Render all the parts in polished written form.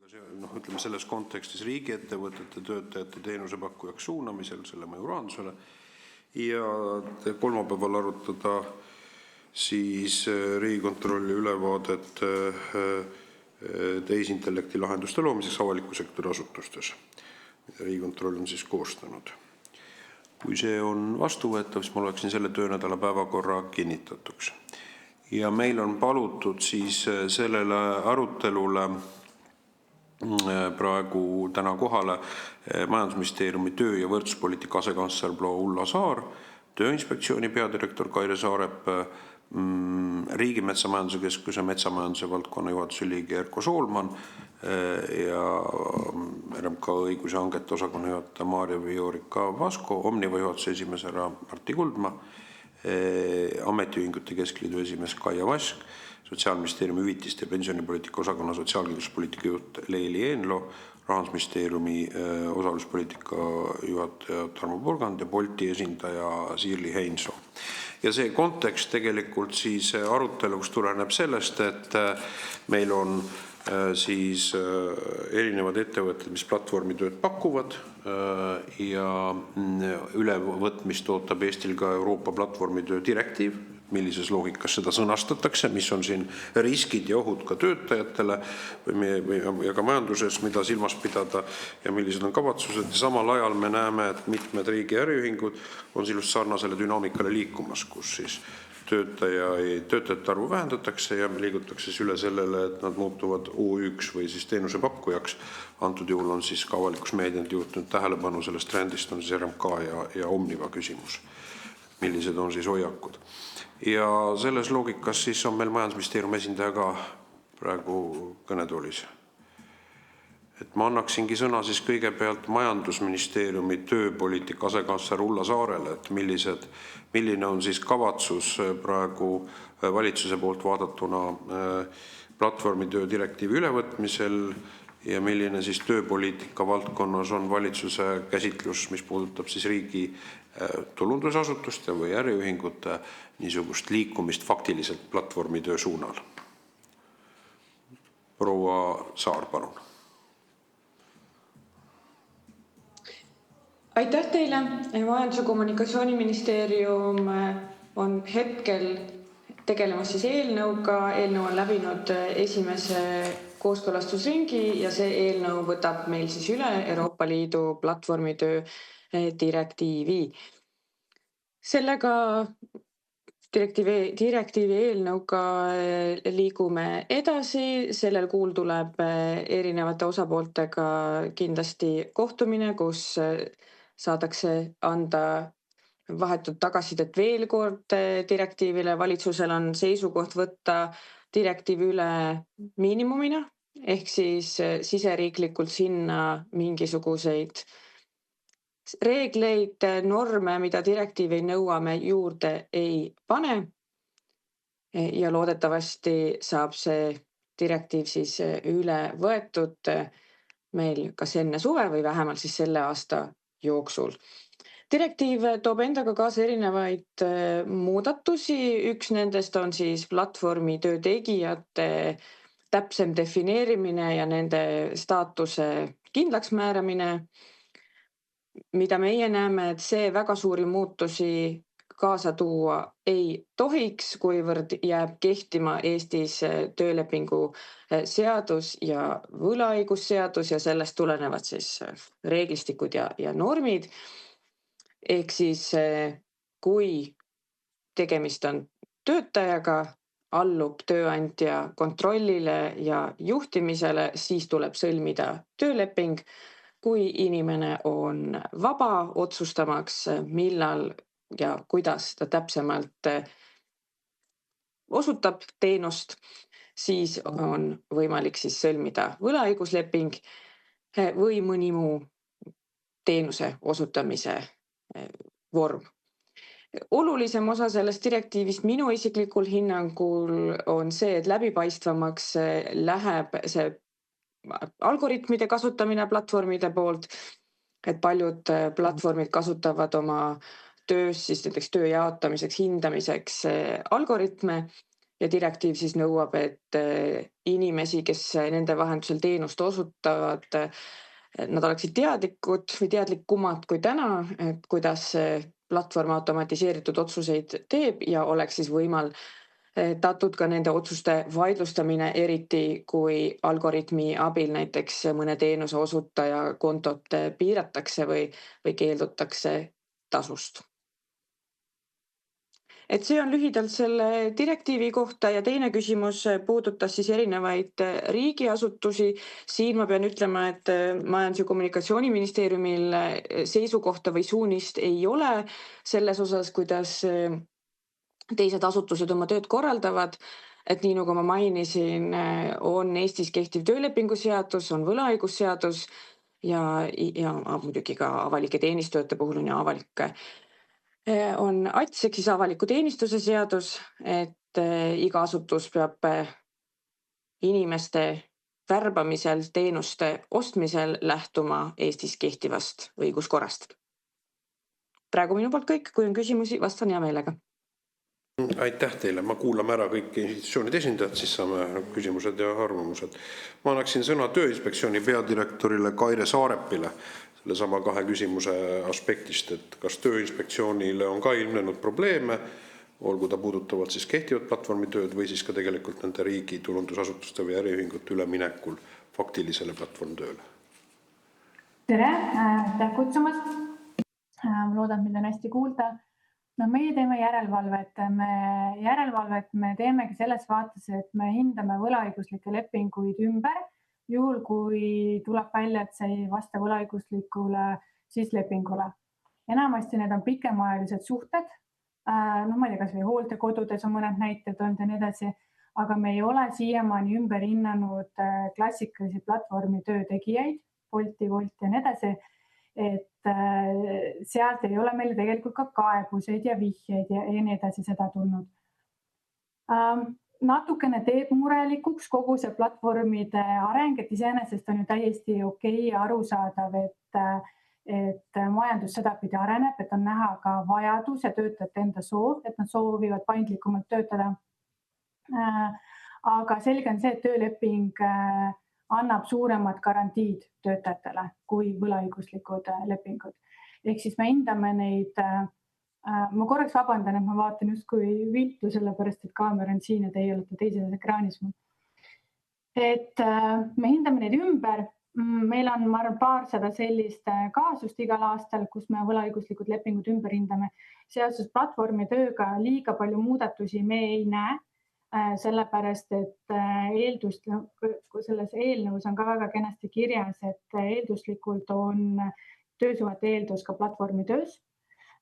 Ütleme selles kontekstis riigiettevõtete töötajate teenusepakkujaks suunamisel selle mõju rahandusele ja kolmapäeval arutada siis Riigikontrolli ülevaadet tehisintellekti lahenduste loomiseks avaliku sektori asutustes, mida Riigikontroll on siis koostanud. Kui see on vastuvõetav, siis ma oleksin selle töönädala päevakorra kinnitatuks. Ja meil on palutud siis sellele arutelule praegu täna kohale Majandusministeeriumi töö- ja võrdsuspoliitika asekantsler proua Ulla Saar, Tööinspektsiooni peadirektor Kaire Saarep, Riigimetsamajanduse Keskuse metsamajanduse valdkonna juhatuse liige Erko Soolman ja RMK õiguse hangete osakonna juhataja Maarja Viorika-Vasko, Omniva juhatuse esimees härra Martti Kuldma, Ametiühingute Keskliidu esimees Kaia Vask, Sotsiaalministeeriumi hüvitiste ja pensionipoliitika osakonna sotsiaalkindlustuspoliitika juht Leeli Eenlo, Rahandusministeeriumi osaluspoliitika juhataja Tarmo Purgand ja Bolti esindaja Siirli Heinsoo. Ja see kontekst tegelikult siis aruteluks tuleneb sellest, et meil on siis erinevad ettevõtted, mis platvormitööd pakuvad ja ülevõtmist ootab Eestil ka Euroopa platvormitöö direktiiv, millises loogikas seda sõnastatakse, mis on siin riskid ja ohud ka töötajatele ja ka majanduses, mida silmas pidada ja millised on kavatsused. Ja samal ajal me näeme, et mitmed riigi äriühingud on just sarnasele dünaamikale liikumas, kus siis töötajate arvu vähendatakse ja liigutakse siis üle sellele, et nad muutuvad O1 või siis teenusepakkujaks. Antud juhul on siis ka avalikus meediat juhtunud tähelepanu sellest trendist on siis RMK ja Omniva küsimus. Millised on siis hoiakud. Ja selles loogikas siis on meil Majandusministeeriumi esindaja ka praegu kõnetoolis. Et ma annaksingi sõna siis kõigepealt Majandusministeeriumi tööpoliitika asekantsler Ulla Saarele, et milline on siis kavatsus praegu valitsuse poolt vaadatuna platvormitöö direktiivi ülevõtmisel ja milline siis tööpoliitika valdkonnas on valitsuse käsitlus, mis puudutab siis riigi tulundusasutuste või äriühingute niisugust liikumist faktiliselt platvormitöö suunal. Proua Saar, palun. Aitäh teile. Majandus- ja Kommunikatsiooniministeerium on hetkel tegelemas siis eelnõuga. Eelnõu on läbinud esimese kooskõlastusringi ja see eelnõu võtab meil siis üle Euroopa Liidu platvormitöö direktiivi. Sellega direktiivi eelnõuga liigume edasi. Sellel kuul tuleb erinevate osapooltega kindlasti kohtumine, kus saadakse anda vahetut tagasisidet veel kord direktiivile. Valitsusel on seisukoht võtta direktiivi üle miinimumina, ehk siis siseriiklikult sinna mingisuguseid reegleid, norme, mida direktiiv ei nõua, me juurde ei pane. Ja loodetavasti saab see direktiiv siis üle võetud meil kas enne suve või vähemalt siis selle aasta jooksul. Direktiiv toob endaga kaasa erinevaid muudatusi. Üks nendest on siis platvormitöö tegijate täpsem defineerimine ja nende staatuse kindlaks määramine. Mida meie näeme, et see väga suuri muutusi kaasa tuua ei tohiks, kuivõrd jääb kehtima Eestis töölepingu seadus ja võlaõigusseadus ja sellest tulenevad siis reeglistikud ja normid. Ehk siis kui tegemist on töötajaga, allub tööandja kontrollile ja juhtimisele, siis tuleb sõlmida tööleping. Kui inimene on vaba otsustamaks, millal ja kuidas ta täpsemalt osutab teenust, siis on võimalik siis sõlmida võlaõigusleping või mõni muu teenuse osutamise vorm. Olulisem osa sellest direktiivist minu isiklikul hinnangul on see, et läbipaistvamaks läheb see algoritmide kasutamine platvormide poolt, et paljud platvormid kasutavad oma töös siis näiteks töö jaotamiseks, hindamiseks algoritme ja direktiiv siis nõuab, et inimesi, kes nende vahendusel teenust osutavad, nad oleksid teadlikud või teadlikumad kui täna, et kuidas see platvorm automatiseeritud otsuseid teeb ja oleks siis tatud ka nende otsuste vaidlustamine, eriti kui algoritmi abil näiteks mõne teenuse osutaja kontot piiratakse või keeldutakse tasust. Et see on lühidalt selle direktiivi kohta ja teine küsimus puudutas siis erinevaid riigiasutusi. Siin ma pean ütlema, et Majandus- ja Kommunikatsiooniministeeriumil seisukohta või suunist ei ole selles osas, kuidas teised asutused oma tööd korraldavad. Et nii nagu ma mainisin, on Eestis kehtiv töölepingu seadus, on võlaõigusseadus ja muidugi ka avalike teenistujate puhul on on ATS ehk siis avaliku teenistuse seadus, et iga asutus peab inimeste värbamisel, teenuste ostmisel lähtuma Eestis kehtivast õiguskorrast. Praegu minu poolt kõik, kui on küsimusi, vastan hea meelega. Aitäh teile, ma kuulame ära kõik institutsioonide esindajad, siis saame küsimused ja arvamused. Ma annaksin sõna Tööinspektsiooni peadirektorile Kaire Saarepile sellesama kahe küsimuse aspektist, et kas Tööinspektsioonile on ka ilmnenud probleeme, olgu ta puudutavad siis kehtivat platvormitööd või siis ka tegelikult nende riigi tulundusasutuste või äriühingute üleminekul faktilisele platvormtööle. Tere, aitäh kutsumast. Ma loodan, et mind on hästi kuulda. No meie teeme järelevalvet. Me teemegi selles vaates, et me hindame võlaõiguslikke lepinguid ümber, juhul kui tuleb välja, et see ei vasta võlaõiguslikule siis lepingule. Enamasti need on pikemaajalised suhted, ma ei tea, kas või hooldekodudes on mõned näited olnud ja nii edasi, aga me ei ole siiamaani ümber hinnanud klassikalisi platvormi töötegijaid, Bolti, Wolti ja nii edasi, et sealt ei ole meile tegelikult ka kaebuseid ja vihjeid ja nii edasi seda tulnud. Natukene teeb murelikuks kogu see platvormide areng, et iseenesest on ju täiesti okei ja arusaadav, et majandus sedapidi areneb, et on näha ka vajadus ja töötajate enda soov, et nad soovivad paindlikumalt töötada. Aga selge on see, et tööleping annab suuremad garantiid töötajatele kui võlaõiguslikud lepingud. Ehk siis me hindame neid, ma korraks vabandan, et ma vaatan justkui viltu, sellepärast et kaamera on siin ja teie olete teises ekraanis. Et me hindame neid ümber. Meil on paarsada sellist kaasust igal aastal, kus me võlaõiguslikud lepingud ümber hindame. Seoses platvormi tööga liiga palju muudatusi me ei näe. Sellepärast, et selles eelnõus on ka väga kenasti kirjas, et eelduslikult on töösuhete eeldus ka platvormi töös.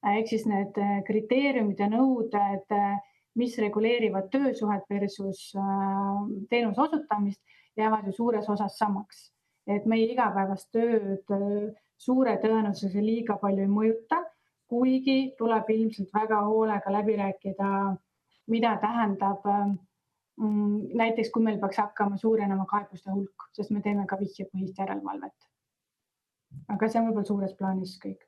Ehk siis need kriteeriumid ja nõuded, mis reguleerivad töösuhet versus teenuse osutamist, jäävad ju suures osas samaks. Et meie igapäevast tööd suure tõenäosusega liiga palju ei mõjuta, kuigi tuleb ilmselt väga hoolega läbi rääkida, mida tähendab näiteks, kui meil peaks hakkama suurenema kaebuste hulk, sest me teeme ka vihjepõhist järelevalvet. Aga see on võib-olla suures plaanis kõik.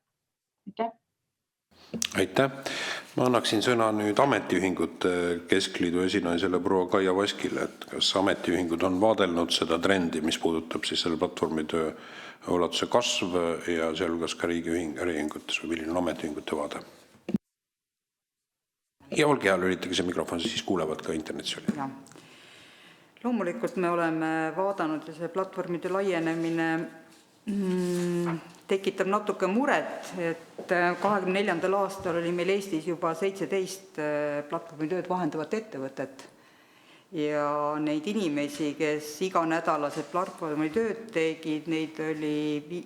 Aitäh. Ma annaksin sõna nüüd ametiühingute keskliidu esinaisele proua Kaia Vaskile, et kas ametiühingud on vaadelnud seda trendi, mis puudutab siis selle platvormitöö ulatuse kasv ja sealhulgas ka riigiühingutes või milline on ametiühingute vaade? Ja olge hea, lülitage see mikrofon, siis kuulevad ka internetis. Loomulikult me oleme vaadanud ja see platvormide laienemine tekitab natuke muret, et 24. aastal oli meil Eestis juba 17 platvormitööd vahendavat ettevõtet ja neid inimesi, kes iganädalased platvormitööd tegid, neid oli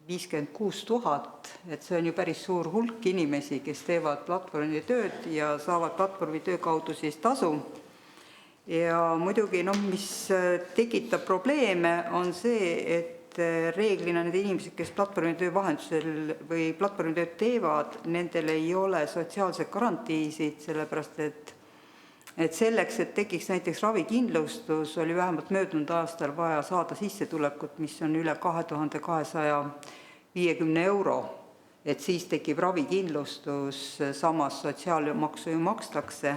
56 000, et see on ju päris suur hulk inimesi, kes teevad platvormi tööd ja saavad platvormi töö kaudu siis tasu. Ja muidugi, mis tekitab probleeme, on see, et reeglina need inimesed, kes platvormi töö vahendusel või platvormi tööd teevad, nendel ei ole sotsiaalseid garantiisid, sellepärast et selleks, et tekiks näiteks ravikindlustus, oli vähemalt möödunud aastal vaja saada sissetulekut, mis on üle 2250 €, et siis tekib ravikindlustus, samas sotsiaalmaksu ju makstakse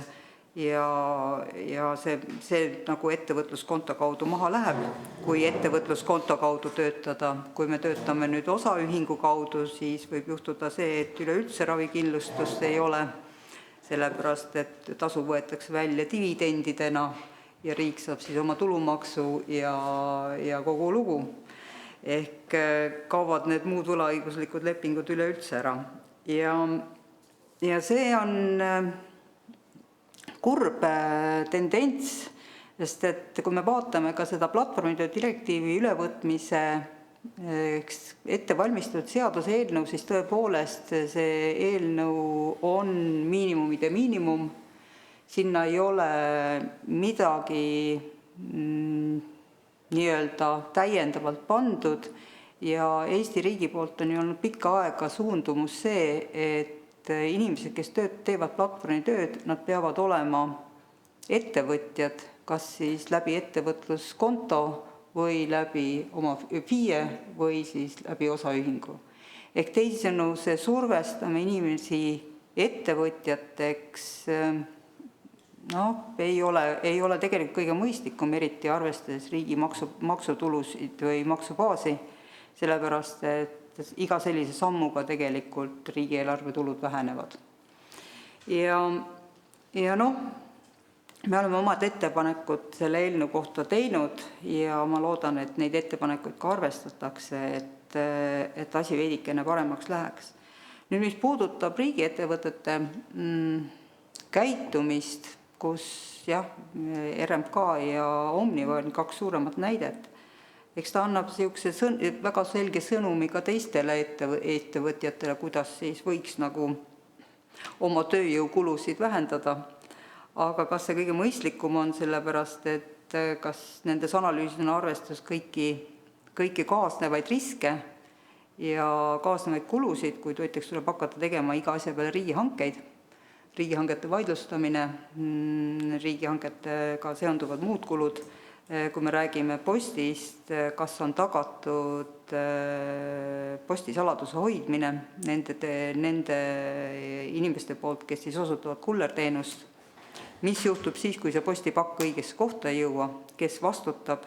ja see nagu ettevõtluskonto kaudu maha läheb, kui ettevõtluskonto kaudu töötada. Kui me töötame nüüd osaühingu kaudu, siis võib juhtuda see, et üleüldse ravikindlustust ei ole, sellepärast et tasu võetakse välja dividendidena ja riik saab siis oma tulumaksu ja kogu lugu. Ehk kaovad need muud võlaõiguslikud lepingud üleüldse ära. Ja see on kurb tendents, sest et kui me vaatame ka seda platvormitöö direktiivi ülevõtmise ettevalmistatud seaduse eelnõu, siis tõepoolest see eelnõu on miinimumide miinimum. Sinna ei ole midagi nii-öelda täiendavalt pandud ja Eesti riigi poolt on ju olnud pikka aega suundumus see, et inimesed, kes teevad platvormi tööd, nad peavad olema ettevõtjad, kas siis läbi ettevõtluskonto või läbi oma FIE või siis läbi osaühingu. Ehk teisisõnu, see survestame inimesi ettevõtjateks ei ole tegelikult kõige mõistlikum, eriti arvestades riigi maksutulusid või maksubaasi, sellepärast et iga sellise sammuga tegelikult riigieelarve tulud vähenevad. Ja me oleme omad ettepanekud selle eelnõu kohta teinud ja ma loodan, et neid ettepanekuid ka arvestatakse, et asi veidikene paremaks läheks. Nüüd, mis puudutab riigiettevõtete käitumist, kus RMK ja Omniva on 2 suuremat näidet. Eks ta annab väga selge sõnumi ka teistele ettevõtjatele, kuidas siis võiks nagu oma tööjõukulusid vähendada. Aga kas see kõige mõistlikum on, sellepärast, et kas nendes analüüsis on arvestus kõiki kaasnevaid riske ja kaasnevaid kulusid, kui näiteks tuleb hakata tegema iga asja peale riigihangete vaidlustamine, riigihangetega seonduvad muud kulud. Kui me räägime postist, kas on tagatud postisaladuse hoidmine nende inimeste poolt, kes siis osutavad kullerteenust, mis juhtub siis, kui see postipakk õigesse kohta ei jõua, kes vastutab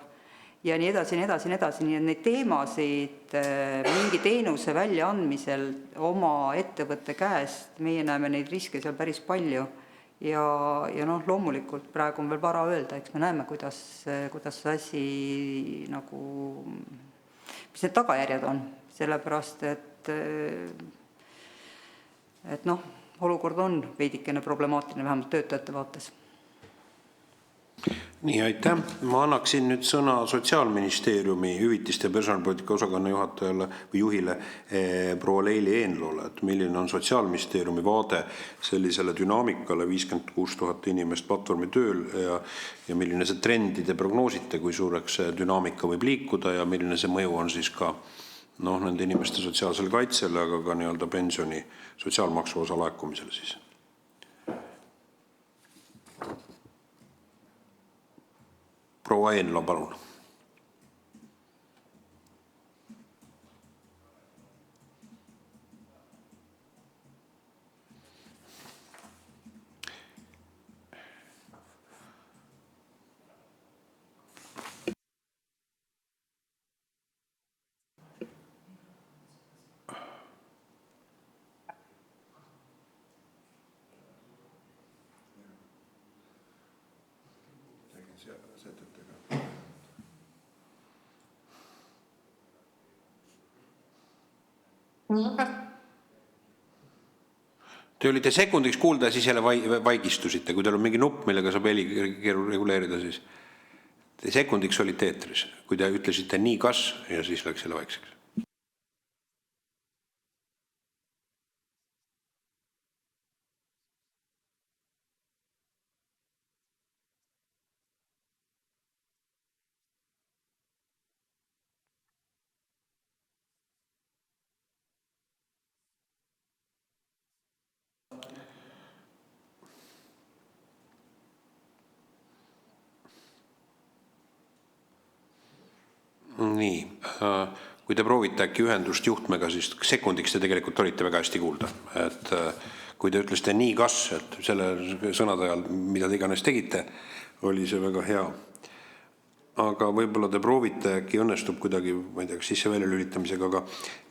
ja nii edasi, nii edasi, nii edasi. Nii et neid teemasid mingi teenuse väljaandmisel oma ettevõtte käest, meie näeme neid riske seal päris palju. Ja loomulikult praegu on veel vara öelda, eks me näeme, kuidas see asi mis need tagajärjed on, sellepärast, et olukord on veidikene problemaatiline, vähemalt töötajate vaates. Nii, aitäh. Ma annaksin nüüd sõna Sotsiaalministeeriumi hüvitiste ja personalipoliitika osakonna juhatajale või juhile proua Leili Eenloole, et milline on Sotsiaalministeeriumi vaade sellisele dünaamikale 56 000 inimest platvormi tööl ja milline see trendide prognoosite, kui suureks see dünaamika võib liikuda ja milline see mõju on siis ka nende inimeste sotsiaalsele kaitsele, aga ka nii-öelda pensioni sotsiaalmaksu osa laekumisele siis. Proua Eenlo, palun. Te olite sekundiks kuulda ja siis jälle vaigistusite, kui teil on mingi nupp, millega saab heli reguleerida, siis te sekundiks olite eetris, kui te ütlesite nii kas ja siis läks jälle vaikseks. Nii, kui te proovite äkki ühendust juhtmega, siis sekundiks te tegelikult olite väga hästi kuulda. Et kui te ütlesite nii kas, et selle sõnade ajal, mida te iganes tegite, oli see väga hea. Aga võib-olla te proovite, äkki õnnestub kuidagi, ma ei tea, kas sisse välja lülitamisega, aga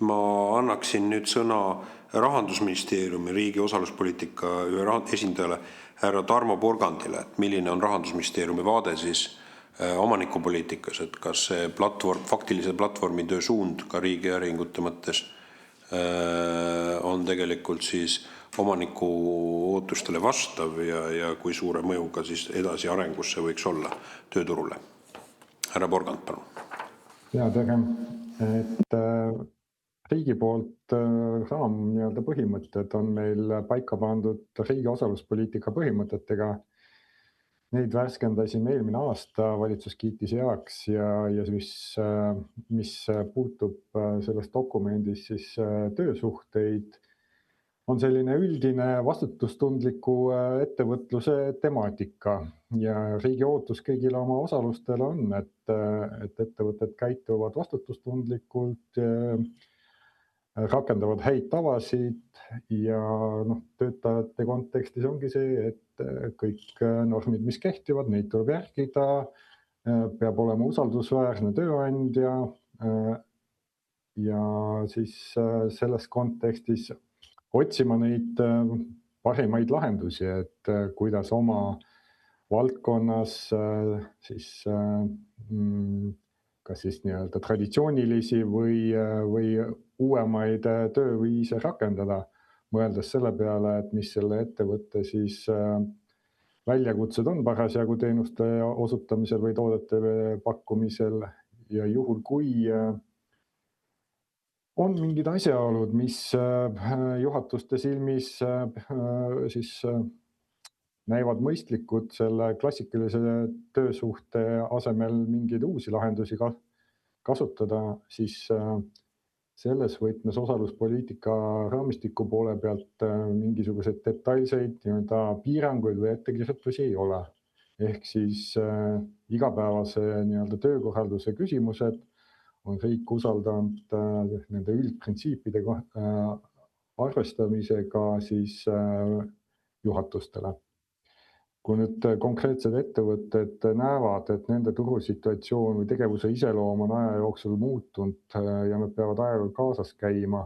ma annaksin nüüd sõna Rahandusministeeriumi riigi osaluspoliitika esindajale härra Tarmo Porgandile, et milline on Rahandusministeeriumi vaade siis omanikupoliitikas, et kas see faktilise platvormi töö suund ka riigi äriühingute mõttes on tegelikult siis omaniku ootustele vastav ja kui suure mõjuga siis edasi arengusse võiks olla tööturule. Härra Porgand, palun. Ja, tere. Et riigi poolt nii-öelda põhimõtted on meil paika pandud riigi osaluspoliitika põhimõtetega. Neid värskendasime eelmine aasta, valitsus kiitis heaks ja mis puutub selles dokumendis siis töösuhteid, on selline üldine vastutustundliku ettevõtluse temaatika ja riigi ootus kõigile oma osalustele on, et ettevõtted käituvad vastutustundlikult, rakendavad häid tavasid ja töötajate kontekstis ongi see, et kõik normid, mis kehtivad, neid tuleb järgida, peab olema usaldusväärne tööandja ja siis selles kontekstis otsima neid parimaid lahendusi, et kuidas oma valdkonnas siis kas siis nii-öelda traditsioonilisi või uuemaid tööviise rakendada, mõeldes selle peale, et mis selle ettevõtte siis väljakutsed on parasjagu teenuste osutamisel või toodete pakkumisel ja juhul, kui on mingid asjaolud, mis juhatuste silmis siis näivad mõistlikud selle klassikalise töösuhte asemel mingeid uusi lahendusi kasutada, siis selles võtmes osaluspoliitika raamistiku poole pealt mingisuguseid detailseid piiranguid või ettekirjutusi ei ole. Ehk siis igapäevase töökorralduse küsimused on riik usaldanud nende üldprintsiipide arvestamisega siis juhatustele. Kui nüüd konkreetsed ettevõtted näevad, et nende turusituatsioon või tegevuse iseloom on aja jooksul muutunud ja nad peavad ajaga kaasas käima,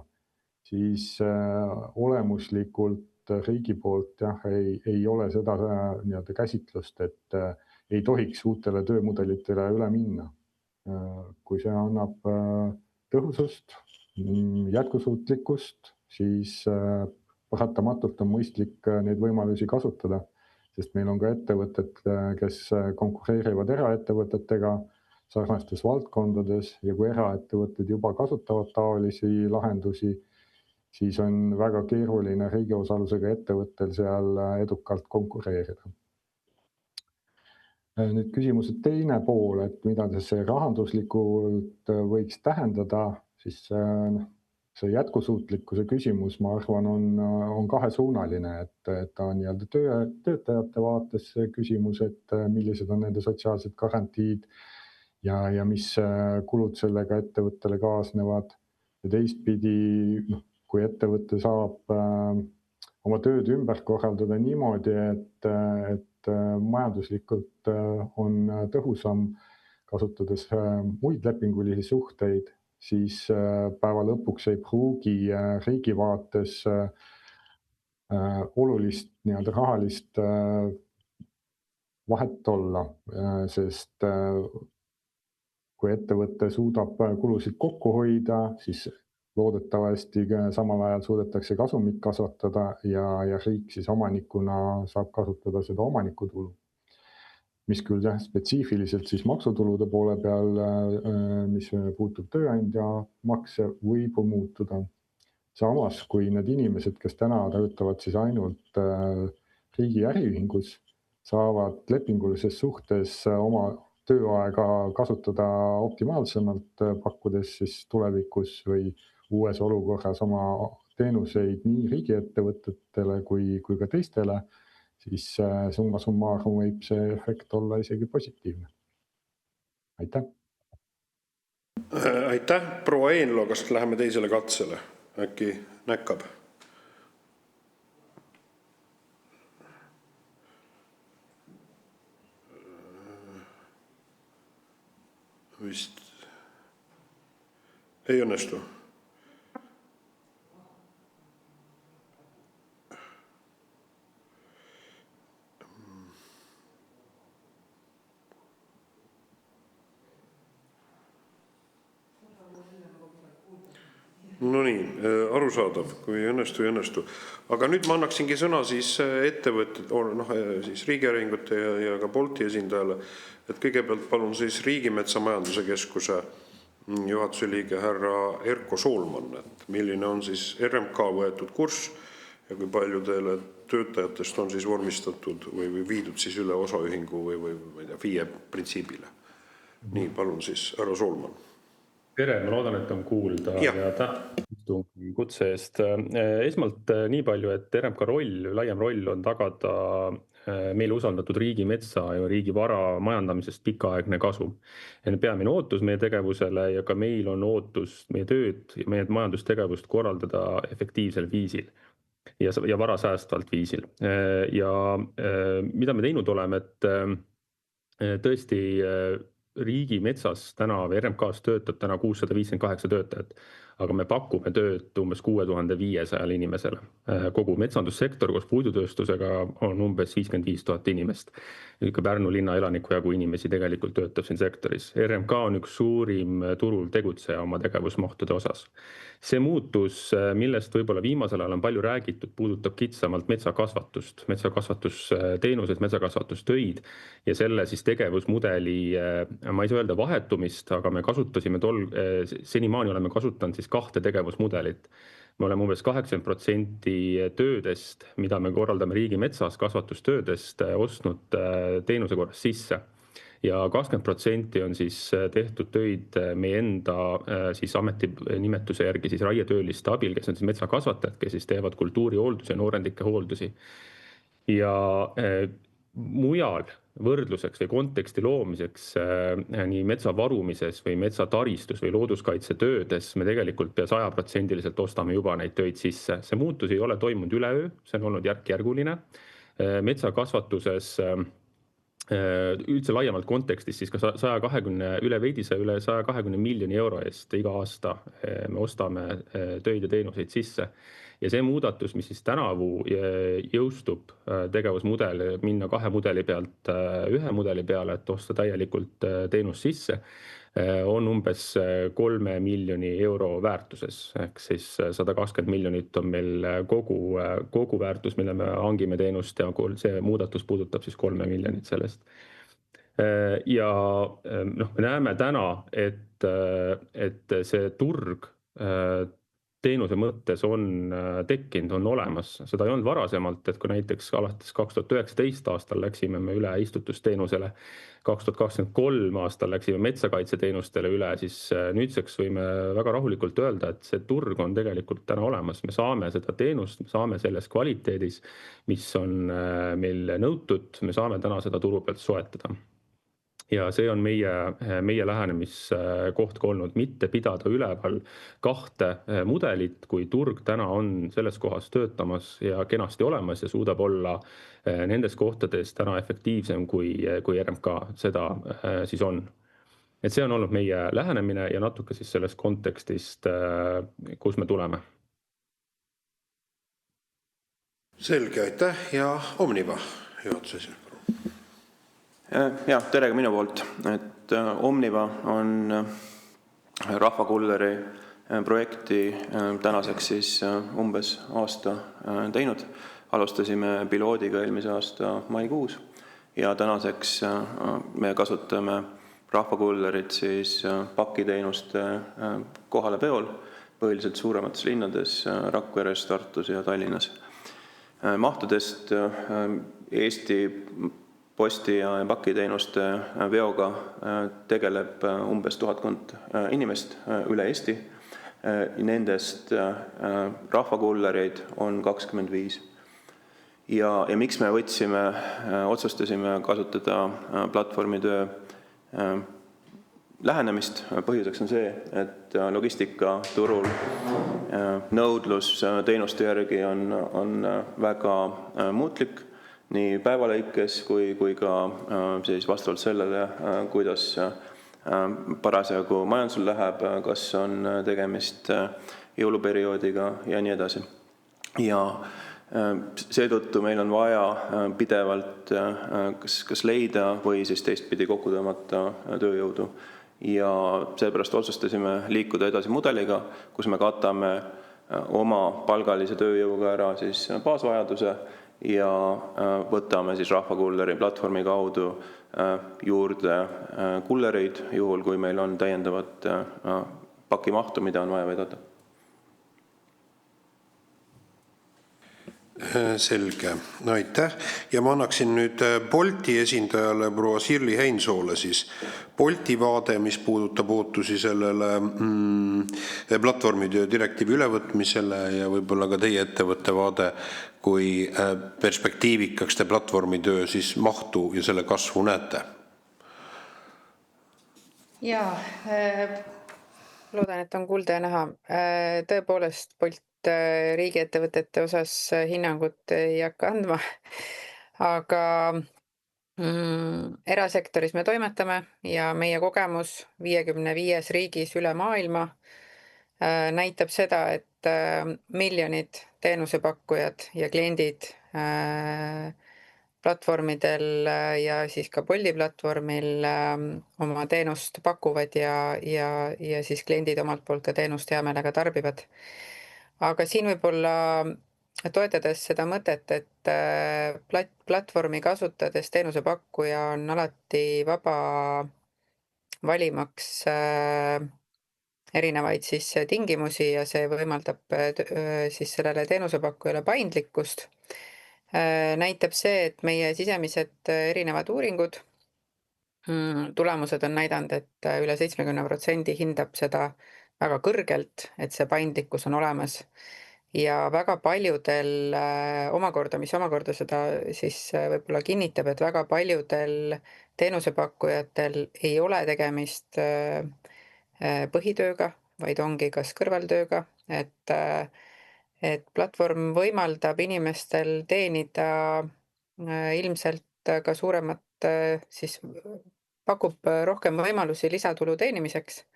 siis olemuslikult riigi poolt ei ole seda käsitlust, et ei tohiks uutele töömudelitele üle minna. Kui see annab tõhusust, jätkusuutlikkust, siis paratamatult on mõistlik neid võimalusi kasutada. Sest meil on ka ettevõtted, kes konkureerivad eraettevõtetega sarnastes valdkondades ja kui eraettevõtted juba kasutavad taolisi lahendusi, siis on väga keeruline riigi osalusega ettevõttel seal edukalt konkureerida. Nüüd küsimuse teine pool, et mida see rahanduslikult võiks tähendada, siis see jätkusuutlikkuse küsimus, ma arvan, on kahesuunaline, et ta on töötajate vaates küsimus, et millised on nende sotsiaalsed garantiid ja mis kulud sellega ettevõttele kaasnevad. Ja teistpidi, kui ettevõte saab oma tööd ümber korraldada niimoodi, et majanduslikult on tõhusam kasutades muid lepingulisi suhteid, siis päeva lõpuks ei pruugi riigi vaates olulist rahalist vahet olla, sest kui ettevõte suudab kulusid kokku hoida, siis loodetavasti samal ajal suudetakse kasumit kasvatada ja riik siis omanikuna saab kasutada seda omanikutulu. Mis küll spetsiifiliselt siis maksutulude poole peal, mis puutub tööandja makse, võib muutuda. Samas, kui need inimesed, kes täna töötavad siis ainult riigi äriühingus, saavad lepingulises suhtes oma tööaega kasutada optimaalsemalt, pakkudes siis tulevikus või uues olukorras oma teenuseid nii riigiettevõtetele kui ka teistele, siis summa summarum võib see efekt olla isegi positiivne. Aitäh! Aitäh, proua Eenlo, kas läheme teisele katsele? Äkki näkkab? Ei õnnestu. No nii, arusaadav, kui ei õnnestu. Aga nüüd ma annaksingi sõna siis ettevõtted, siis Riigiäringute ja ka Bolti esindajale, et kõigepealt palun siis Riigimetsa Majanduse Keskuse juhatuse liige härra Erko Soolman, et milline on siis RMK võetud kurss ja kui palju teile töötajatest on siis vormistatud või viidud siis üle osaühingu või ma ei tea, FIE printsiibile. Nii, palun siis härra Soolman. Tere, ma loodan, et on kuulda ja kutse eest. Esmalt nii palju, et RMK laiem roll on tagada meile usaldatud riigimetsa ja riigivara majandamisest pikaaegne kasum. Peamine ootus meie tegevusele ja ka meil on ootus meie tööd ja meie majandustegevust korraldada efektiivsel viisil ja vara säästvalt viisil. Ja mida me teinud oleme, et tõesti riigimetsas täna või RMKs töötab täna 658 töötajat, aga me pakume tööd umbes 6500 inimesele. Kogu metsandussektor koos puidutööstusega on umbes 55 000 inimest. Pärnu linna elaniku jagu inimesi tegelikult töötab siin sektoris. RMK on üks suurim turul tegutseja oma tegevusmahtude osas. See muutus, millest võib-olla viimasel ajal on palju räägitud, puudutab kitsamalt metsakasvatust, metsakasvatusteenused, metsakasvatustöid ja selle siis tegevusmudeli, ma ei saa öelda vahetumist, aga me kasutasime senimaani oleme kasutanud siis 2 tegevusmudelit. Me oleme umbes 80% töödest, mida me korraldame riigimetsas kasvatustöödest, ostnud teenuse korras sisse. Ja 20% on siis tehtud töid meie enda siis ametinimetuse järgi siis raietööliste abil, kes on siis metsakasvatajad, kes siis teevad kultuurihooldusi ja noorendike hooldusi. Ja mujal võrdluseks või konteksti loomiseks nii metsa varumises või metsataristus või looduskaitsetöödes me tegelikult pea 100% ostame juba neid töid sisse. See muutus ei ole toimunud üleöö, see on olnud järk-järguline. Metsakasvatuses üldse laiemalt kontekstis siis ka 120 miljoni euro eest iga aasta me ostame töid ja teenuseid sisse. Ja see muudatus, mis siis tänavu jõustub tegevusmudel, minna 2 mudeli pealt 1 mudeli peale, et osta täielikult teenus sisse, on umbes 3 miljoni euro väärtuses. Ehk siis 120 miljonit on meil kogu väärtus, mille me hangime teenust ja see muudatus puudutab siis 3 miljonit sellest. Ja me näeme täna, et see turg teenuse mõttes on tekkinud, on olemas. Seda ei olnud varasemalt, et kui näiteks alates 2019 aastal läksime me üle istutusteenusele, 2023 aastal läksime metsakaitseteenustele üle, siis nüüdseks võime väga rahulikult öelda, et see turg on tegelikult täna olemas. Me saame seda teenust, me saame selles kvaliteedis, mis on meil nõutud, me saame täna seda turu pealt soetada. Ja see on meie lähenemiskoht olnud, mitte pidada üleval 2 mudelit, kui turg täna on selles kohas töötamas ja kenasti olemas ja suudab olla nendes kohtades täna efektiivsem kui RMK seda siis on. Et see on olnud meie lähenemine ja natuke siis sellest kontekstist, kus me tuleme. Selge, aitäh ja Omniva juhatuses. Ja, tere ka minu poolt. Et Omniva on rahvakulleri projekti tänaseks siis umbes aasta teinud. Alustasime piloodiga eelmise aasta maikuus ja tänaseks me kasutame rahvakullerit siis pakiteenuste kohale peol, põhiliselt suuremates linnades Rakveres, Tartus ja Tallinnas. Mahtudest Eesti posti- ja pakiteenuste veoga tegeleb umbes 1000 inimest üle Eesti. Nendest rahvakullereid on 25. Ja miks me otsustasime kasutada platvormitöö lähenemist? Põhjuseks on see, et logistikaturul nõudlus teenuste järgi on väga muutlik, nii päevalõikes kui ka siis vastavalt sellele, kuidas parasjagu majandusel läheb, kas on tegemist jõuluperioodiga ja nii edasi. Ja seetõttu meil on vaja pidevalt kas leida või siis teistpidi kokku tõmmata tööjõudu. Ja seepärast otsustasime liikuda edasi mudeliga, kus me katame oma palgalise tööjõuga ära siis baasvajaduse ja võtame siis rahvakulleri platvormi kaudu juurde kullereid, juhul kui meil on täiendavat pakimahtu, mida on vaja vedada. Selge, no aitäh. Ja ma annaksin nüüd Bolti esindajale proua Sirli Heinsoole siis Bolti vaade, mis puudutab ootusi sellele platvormitöö direktiivi ülevõtmisele ja võib-olla ka teie ettevõtte vaade, kui perspektiivikaks te platvormitöö siis mahtu ja selle kasvu näete? Jaa, loodan, et on kuulda ja näha. Tõepoolest, Bolt riigiettevõtete osas hinnangut ei hakka andma, aga erasektoris me toimetame ja meie kogemus 55 riigis üle maailma näitab seda, et miljonid teenusepakkujad ja kliendid platvormidel ja siis ka Bolti platvormil oma teenust pakuvad ja siis kliendid omalt poolt ka teenust hea meelega tarbivad. Aga siin võib-olla toetades seda mõtet, et platvormi kasutades teenusepakkuja on alati vaba valimaks erinevaid siis tingimusi ja see võimaldab siis sellele teenusepakkujale paindlikkust. Näitab see, et meie sisemised erinevad uuringud, tulemused on näidanud, et üle 70% hindab seda väga kõrgelt, et see paindlikkus on olemas ja väga paljudel omakorda, mis omakorda seda siis võib-olla kinnitab, et väga paljudel teenusepakkujatel ei ole tegemist põhitööga, vaid ongi kas kõrvaltööga, et platvorm võimaldab inimestel teenida ilmselt ka suuremat, siis pakub rohkem võimalusi lisatulu teenimiseks.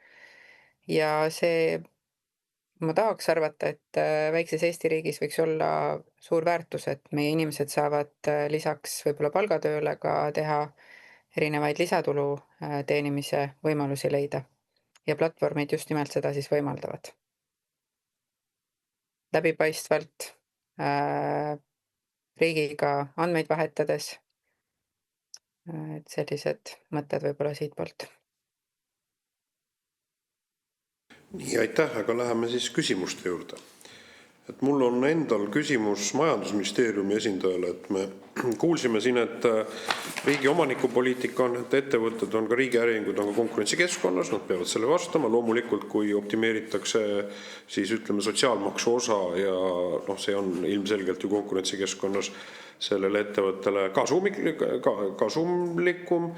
Ja see, ma tahaks arvata, et väikses Eesti riigis võiks olla suur väärtus, et meie inimesed saavad lisaks võib-olla palgatööle ka teha erinevaid lisatulu teenimise võimalusi leida. Ja platvormid just nimelt seda siis võimaldavad. Läbipaistvalt riigiga andmeid vahetades, et sellised mõtted võib-olla siit poolt. Nii, aitäh, aga läheme siis küsimuste juurde. Et mul on endal küsimus majandusministeeriumi esindajale, et me kuulsime siin, et riigi omanikupoliitika on, et ettevõtted on ka riigi äriühingud on ka konkurentsikeskkonnas, nad peavad selle vastama. Loomulikult, kui optimeeritakse siis ütleme sotsiaalmaksu osa ja see on ilmselgelt ju konkurentsikeskkonnas sellele ettevõttele kasumlikum.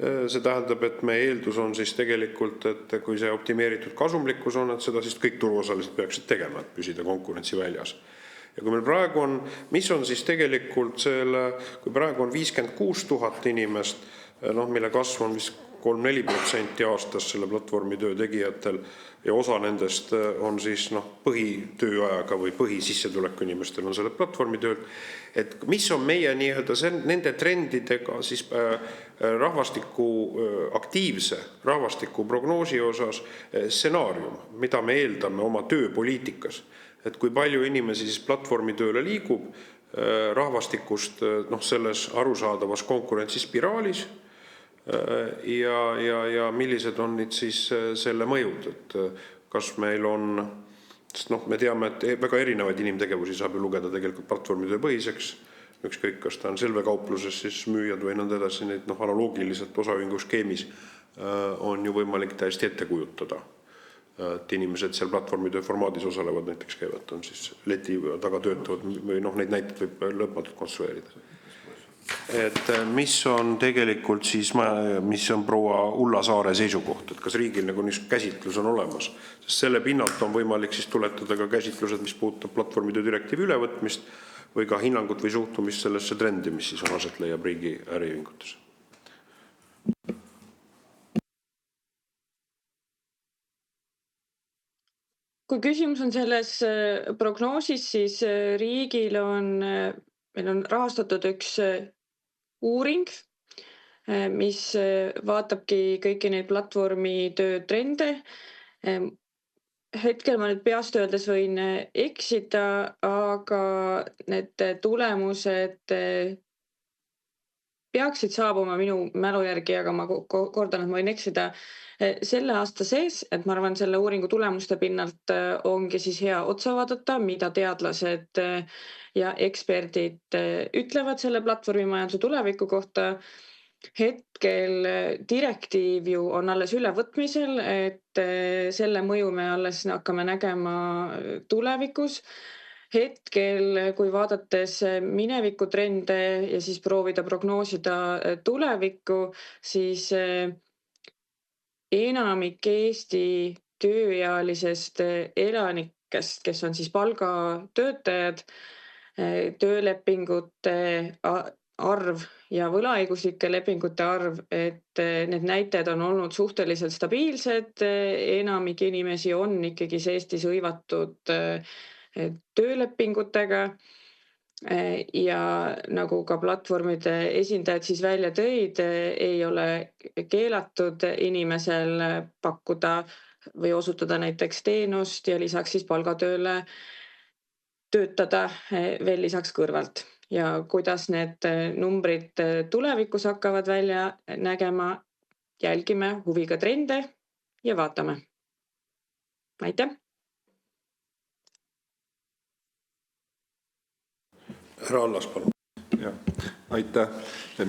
See tähendab, et meie eeldus on siis tegelikult, et kui see optimeeritud kasumlikkus on, et seda siis kõik turuosalised peaksid tegema, et püsida konkurentsi väljas. Ja kui meil praegu on, mis on siis tegelikult kui praegu on 56 000 inimest, mille kasv on vist 3-4% aastas selle platvormi töö tegijatel ja osa nendest on siis põhitööajaga või põhisissetuleku inimestel on selle platvormi tööl, et mis on meie nende trendidega siis aktiivse rahvastiku prognoosi osas stsenaarium, mida me eeldame oma tööpoliitikas, et kui palju inimesi siis platvormi tööle liigub rahvastikust selles arusaadavas konkurentsispiraalis ja millised on nüüd siis selle mõjud, et kas meil on, sest me teame, et väga erinevaid inimtegevusi saab ju lugeda tegelikult platvormitöö põhiseks, ükskõik, kas ta on selvekaupluses siis müüjad või nõnda edasi, neid analoogiliselt osaühingu skeemis on ju võimalik täiesti ette kujutada, et inimesed seal platvormitöö formaadis osalevad, näiteks käivad, on siis leti taga töötavad või neid näiteid võib lõpmatult konstrueerida. Et mis on tegelikult siis, mis on proua Ulla Saare seisukoht, et kas riigil niisugune käsitlus on olemas, sest selle pinnalt on võimalik siis tuletada ka käsitlused, mis puudutab platvormitöö direktiivi ülevõtmist või ka hinnangut või suhtumist sellesse trendi, mis siis on aset leiab riigi äriühingutes. kui küsimus on selles prognoosis, siis riigil meil on rahastatud üks uuring, mis vaatabki kõiki neid platvormitöö trende. Hetkel ma nüüd peast öeldes võin eksida, aga need tulemused peaksid saabuma minu mälu järgi, aga ma kordan, et ma võin eksida, selle aasta sees, et ma arvan, selle uuringu tulemuste pinnalt ongi siis hea otsa vaadata, mida teadlased ja eksperdid ütlevad selle platvormimajanduse tuleviku kohta. Hetkel direktiiv ju on alles ülevõtmisel, et selle mõju me alles hakkame nägema tulevikus. Hetkel, kui vaadates minevikutrende ja siis proovida prognoosida tulevikku, siis enamik Eesti tööealisest elanikest, kes on siis palgatöötajad, töölepingute arv ja võlaõiguslike lepingute arv, et need näitajad on olnud suhteliselt stabiilsed. Enamik inimesi on ikkagi Eestis hõivatud töölepingutega ja nagu ka platvormide esindajad siis välja tõid, ei ole keelatud inimesel pakkuda või osutada näiteks teenust ja lisaks siis palgatööle töötada veel lisaks kõrvalt. Ja kuidas need numbrid tulevikus hakkavad välja nägema, jälgime huviga trende ja vaatame. Aitäh! Härra Allas, palun. Aitäh.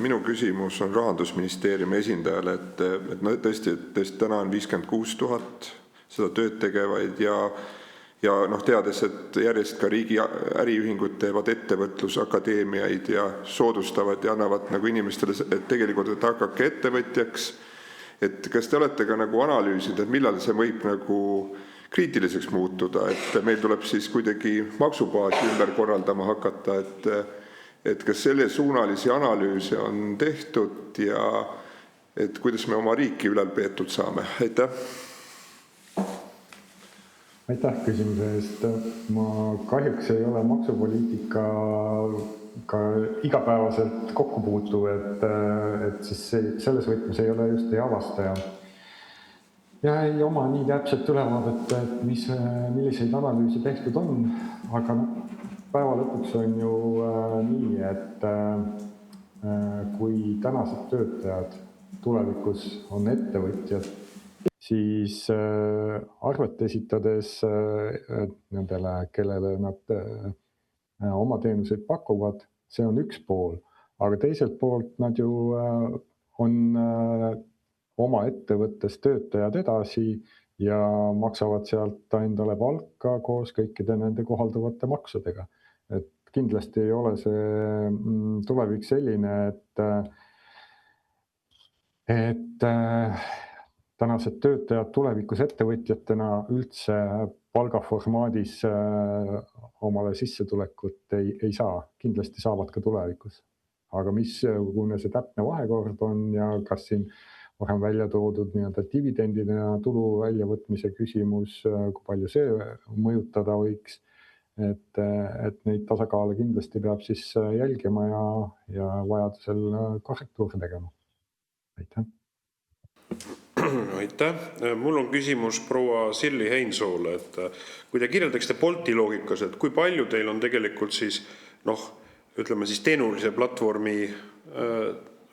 Minu küsimus on Rahandusministeeriumi esindajale, et tõesti täna on 56 000 seda tööd tegevaid ja teades, et järjest ka riigi äriühingud teevad ettevõtlusakadeemiaid ja soodustavad ja annavad nagu inimestele, et tegelikult hakake ettevõtjaks. Et kas te olete ka nagu analüüsinud, et millal see võib nagu kriitiliseks muutuda, et meil tuleb siis kuidagi maksubaasi ümber korraldama hakata, et kas selle suunalisi analüüse on tehtud ja et kuidas me oma riiki ülal peetud saame? Aitäh! Aitäh küsimuse eest. Ma kahjuks ei ole maksupoliitika ka igapäevaselt kokku puutuv, et siis selles võtmes ei ole just hea vastaja. Ja ei oma nii täpselt ülevaadet, et milliseid analüüse tehtud on, aga päeva lõpuks on ju nii, et kui tänased töötajad tulevikus on ettevõtjad, siis arvet esitades nendele, kellele nad oma teenuseid pakuvad, see on üks pool, aga teiselt poolt nad ju on oma ettevõttes töötajad edasi ja maksavad sealt endale palka koos kõikide nende kohalduvate maksudega. Et kindlasti ei ole see tulevik selline, et tänased töötajad tulevikus ettevõtjatena üldse palgaformaadis omale sissetulekut ei saa. Kindlasti saavad ka tulevikus. Aga missugune see täpne vahekord on ja kas siin varem välja toodud dividendina tulu väljavõtmise küsimus, kui palju see mõjutada võiks, et neid tasakaale kindlasti peab siis jälgima ja vajadusel korrektuure tegema. Aitäh! Aitäh! Mul on küsimus proua Sirli Heinsoole, et kui te kirjeldaksite Bolti loogikas, et kui palju teil on tegelikult siis, ütleme siis teenulise platvormi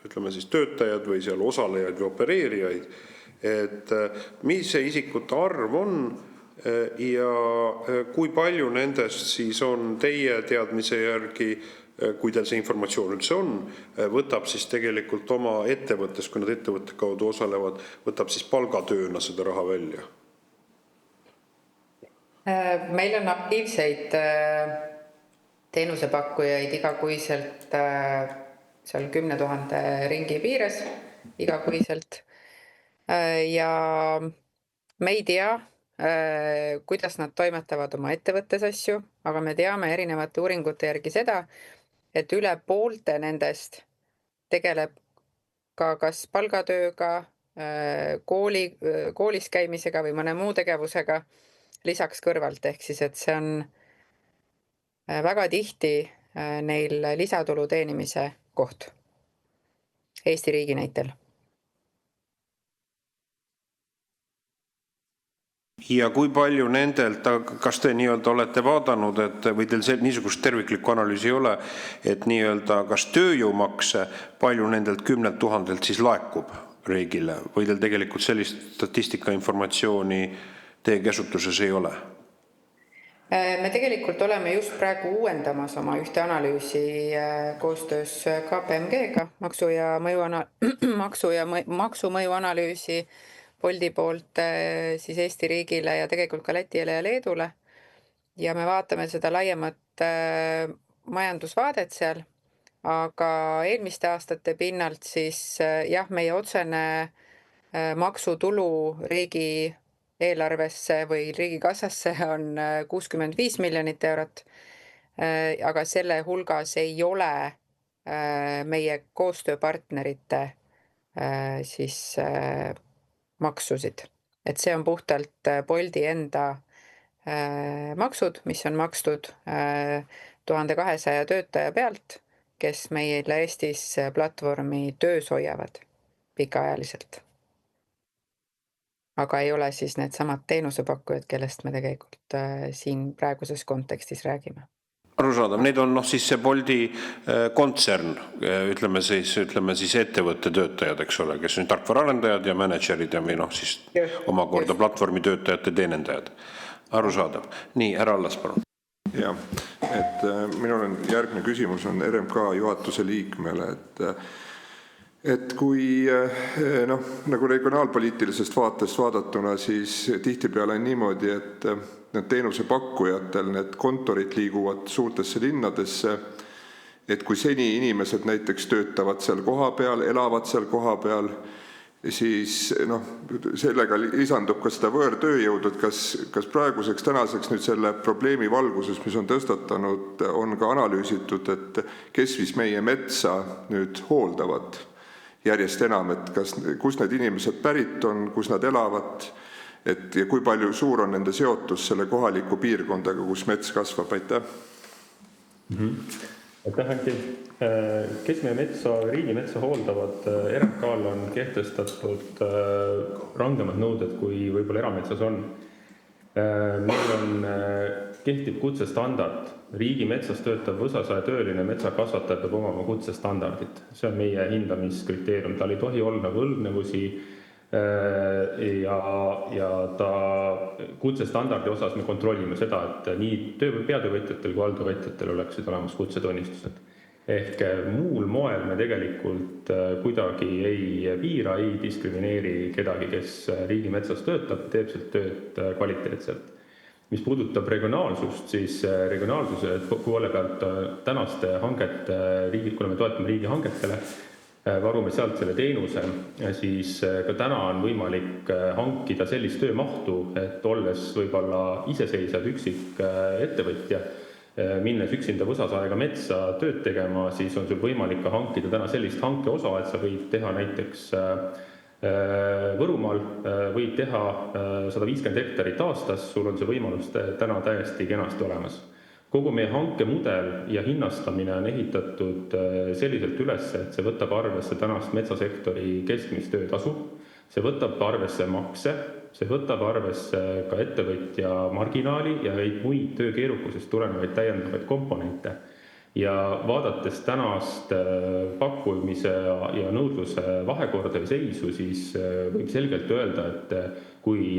töötajad või seal osalejaid või opereerijaid, et mis see isikute arv on ja kui palju nendest siis on teie teadmise järgi, kui teil see informatsioon üldse on, võtab siis tegelikult oma ettevõttes, kui nad ettevõtte kaudu osalevad, võtab siis palgatööna seda raha välja? Meil on aktiivseid teenusepakkujaid igakuiselt seal 10 000 ringi piires igakuiselt. Ja me ei tea, kuidas nad toimetavad oma ettevõttes asju, aga me teame erinevate uuringute järgi seda, et üle poolte nendest tegeleb ka kas palgatööga, koolis käimisega või mõne muu tegevusega. lisaks kõrvalt, ehk siis, et see on väga tihti neil lisatulu teenimise koht Eesti riigi näitel. Ja kui palju nendelt, kas te nii-öelda olete vaadanud, et või teil niisugust terviklikku analüüsi ei ole, et nii-öelda kas tööjõumakse palju nendelt 10 000 siis laekub riigile või teil tegelikult sellist statistika informatsiooni teie käsutuses ei ole? Me tegelikult oleme just praegu uuendamas oma ühte analüüsi koostöös KPMG-ga, maksu- ja maksumõju analüüsi Bolti poolt siis Eesti riigile ja tegelikult ka Lätile ja Leedule. Ja me vaatame seda laiemat majandusvaadet seal, aga eelmiste aastate pinnalt siis jah, meie otsene maksutulu riigi eelarvesse või riigikassasse on 65 miljonit eurot, aga selle hulgas ei ole meie koostööpartnerite siis maksusid. Et see on puhtalt Bolti enda maksud, mis on makstud 1200 töötaja pealt, kes meile Eestis platvormi töös hoiavad pikaajaliselt. Aga ei ole siis need samad teenusepakkujad, kellest me tegelikult siin praeguses kontekstis räägime. Arusaadav, need on siis see Bolti kontsern, ütleme siis ettevõtte töötajad, eks ole, kes on tarkvaraarendajad ja managerid ja siis omakorda platvormi töötajate teenendajad. Arusaadav. Nii, härra Allas, palun. Jah, et minul on järgmine küsimus on RMK juhatuse liikmele, et kui nagu regionaalpoliitilisest vaatest vaadatuna, siis tihtipeale on niimoodi, et need teenusepakkujatel need kontorid liiguvad suurtesse linnadesse, et kui seni inimesed näiteks töötavad seal koha peal, elavad seal koha peal, siis sellega lisandub ka seda võõrtööjõudu, et kas praeguseks tänaseks nüüd selle probleemi valguses, mis on tõstatanud, on ka analüüsitud, et kes siis meie metsa nüüd hooldavad järjest enam, et kus need inimesed pärit on, kus nad elavad, ja kui palju suur on nende seotus selle kohaliku piirkondaga, kus mets kasvab, aitäh? Aitäh, Anti. Kes meie riigimetsa hooldavad, RMK-l on kehtestatud rangemad nõuded, kui võib-olla erametsas on. Meil on kehtib kutsestandard. Riigimetsas töötav võsasaja tööline metsakasvataja peab omama kutsestandardit. See on meie hindamiskriteerium. Tal ei tohi olla võlgnevusi ja ta kutsestandardi osas me kontrollime seda, et nii peatöövõtjatel kui alltöövõtjatel oleksid olemas kutsetunnistused. Ehk muul moel me tegelikult kuidagi ei piira, ei diskrimineeri kedagi, kes riigimetsas töötab, teeb sealt tööd kvaliteetselt. Mis puudutab regionaalsust, siis regionaalsuse poole pealt tänaste hangete, kuna me toetame riigi hangetele, varume sealt selle teenuse, siis ka täna on võimalik hankida sellist töömahtu, et olles võib-olla iseseisev üksik ettevõtja, minnes üksinda võsasaega metsa tööd tegema, siis on sul võimalik ka hankida täna sellist hankeosa, et sa võid teha näiteks Võrumaal, võid teha 150 hektarit aastas, sul on see võimalus täna täiesti kenasti olemas. Kogu meie hankemudel ja hinnastamine on ehitatud selliselt üles, et see võtab arvesse tänast metsasektori keskmist töötasu, see võtab arvesse makse, see võtab arvesse ka ettevõtja marginaali ja muid töökeerukusest tulenevaid täiendavaid komponente. Ja vaadates tänast pakkumise ja nõudluse vahekorda või seisu, siis võib selgelt öelda, et kui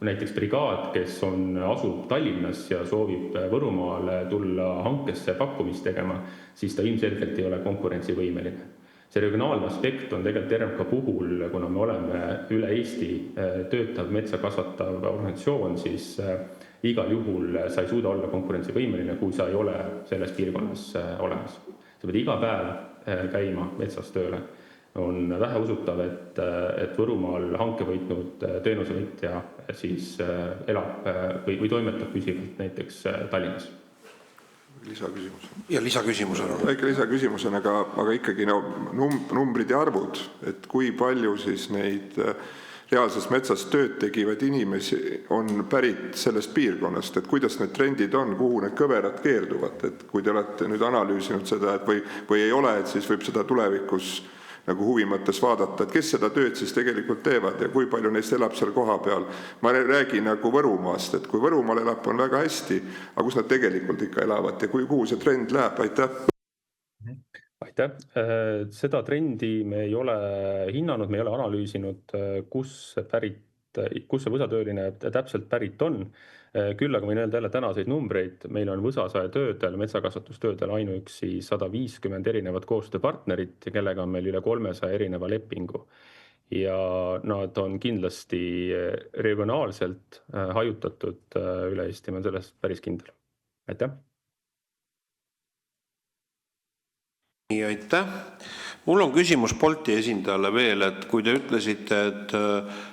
näiteks brigaad, kes asub Tallinnas ja soovib Võrumaale tulla hankesse pakkumist tegema, siis ta ilmselgelt ei ole konkurentsivõimeline. See regionaalne aspekt on tegelikult RMK puhul, kuna me oleme üle Eesti töötav metsa kasvatav organisatsioon, siis igal juhul sa ei suuda olla konkurentsivõimeline, kui sa ei ole selles piirkonnas olemas. Sa pead iga päev käima metsas tööle. On vähe usutav, et Võrumaal hanke võitnud teenusevõtja siis elab või toimetab püsivalt näiteks Tallinnas. Lisaküsimus. Ja lisaküsimusena. Väike lisaküsimusena, aga ikkagi numbrid ja arvud, et kui palju siis neid reaalses metsas tööd tegivaid inimesi on pärit sellest piirkonnast, et kuidas need trendid on, kuhu need kõverad keerduvad, et kui te olete nüüd analüüsinud seda, et või ei ole, et siis võib seda tulevikus nagu huvi mõttes vaadata, et kes seda tööd siis tegelikult teevad ja kui palju neist elab seal koha peal. Ma räägin nagu Võrumaast, et kui Võrumaal elab, on väga hästi, aga kus nad tegelikult ikka elavad ja kuhu see trend läheb, aitäh! Aitäh! Seda trendi me ei ole hinnanud, me ei ole analüüsinud, kus see võsatööline täpselt pärit on. Küll aga võin öelda jälle tänaseid numbreid. Meil on võsasae töödel, metsakasvatustöödel ainuüksi 150 erinevat koostööpartnerit, kellega on meil üle 300 erineva lepingu. Ja nad on kindlasti regionaalselt hajutatud üle Eesti, ma olen sellest päris kindel. Aitäh! Nii, aitäh. Mul on küsimus Bolti esindajale veel, et kui te ütlesite, et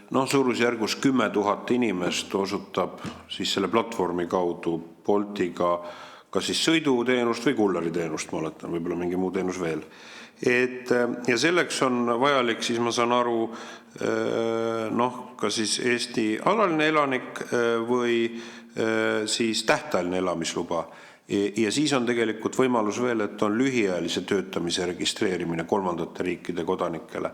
suurusjärgus 10 000 inimest osutab siis selle platvormi kaudu Boltiga kas siis sõiduteenust või kulleriteenust, ma oletan, võib-olla mingi muu teenus veel. Ja selleks on vajalik, siis ma saan aru, ka siis Eesti alaline elanik või siis tähtajaline elamisluba. Ja siis on tegelikult võimalus veel, et on lühiajalise töötamise registreerimine kolmandate riikide kodanikele.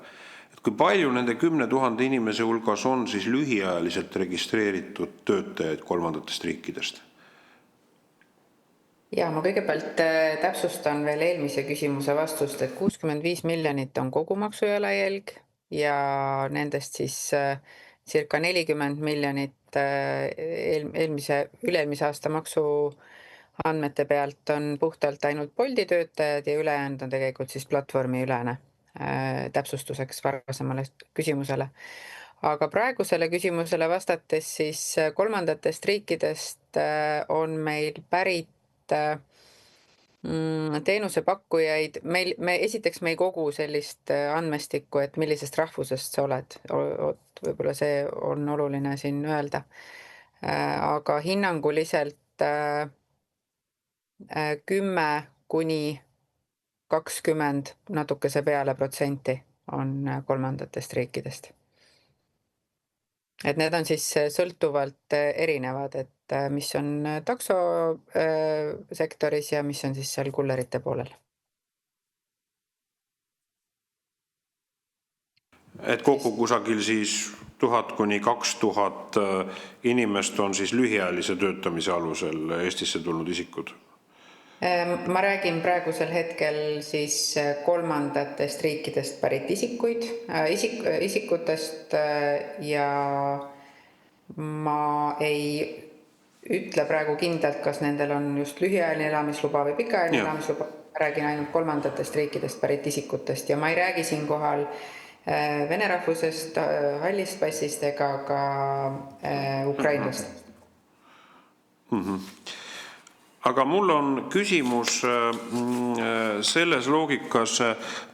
Et kui palju nende 10 000 inimese hulgas on siis lühiajaliselt registreeritud töötajaid kolmandatest riikidest? Ja ma kõigepealt täpsustan veel eelmise küsimuse vastust, et 65 miljonit on kogu maksujalajälg ja nendest siis circa 40 miljonit üle-eelmise aasta maksuandmete pealt on puhtalt ainult Bolti töötajad ja ülejäänud on tegelikult siis platvormi ülene täpsustuseks varasemale küsimusele. Aga praegusele küsimusele vastates siis kolmandatest riikidest on meil pärit teenusepakkujaid. Esiteks me ei kogu sellist andmestikku, et millisest rahvusest sa oled. Võib-olla see on oluline siin öelda. Aga hinnanguliselt 10 kuni 20 natukese peale protsenti on kolmandatest riikidest. Et need on siis sõltuvalt erinevad, et mis on taksosektoris ja mis on siis seal kullerite poolel. Et kokku kusagil siis 1000 kuni 2000 inimest on siis lühiajalise töötamise alusel Eestisse tulnud isikud? Ma räägin praegusel hetkel siis kolmandatest riikidest pärit isikutest ja ma ei ütle praegu kindlalt, kas nendel on just lühiajaline elamisluba või pikaajaline elamisluba. Ma räägin ainult kolmandatest riikidest pärit isikutest ja ma ei räägi siin kohal vene rahvusest, hallist passist ega ka ukrainlast. Aga mul on küsimus selles loogikas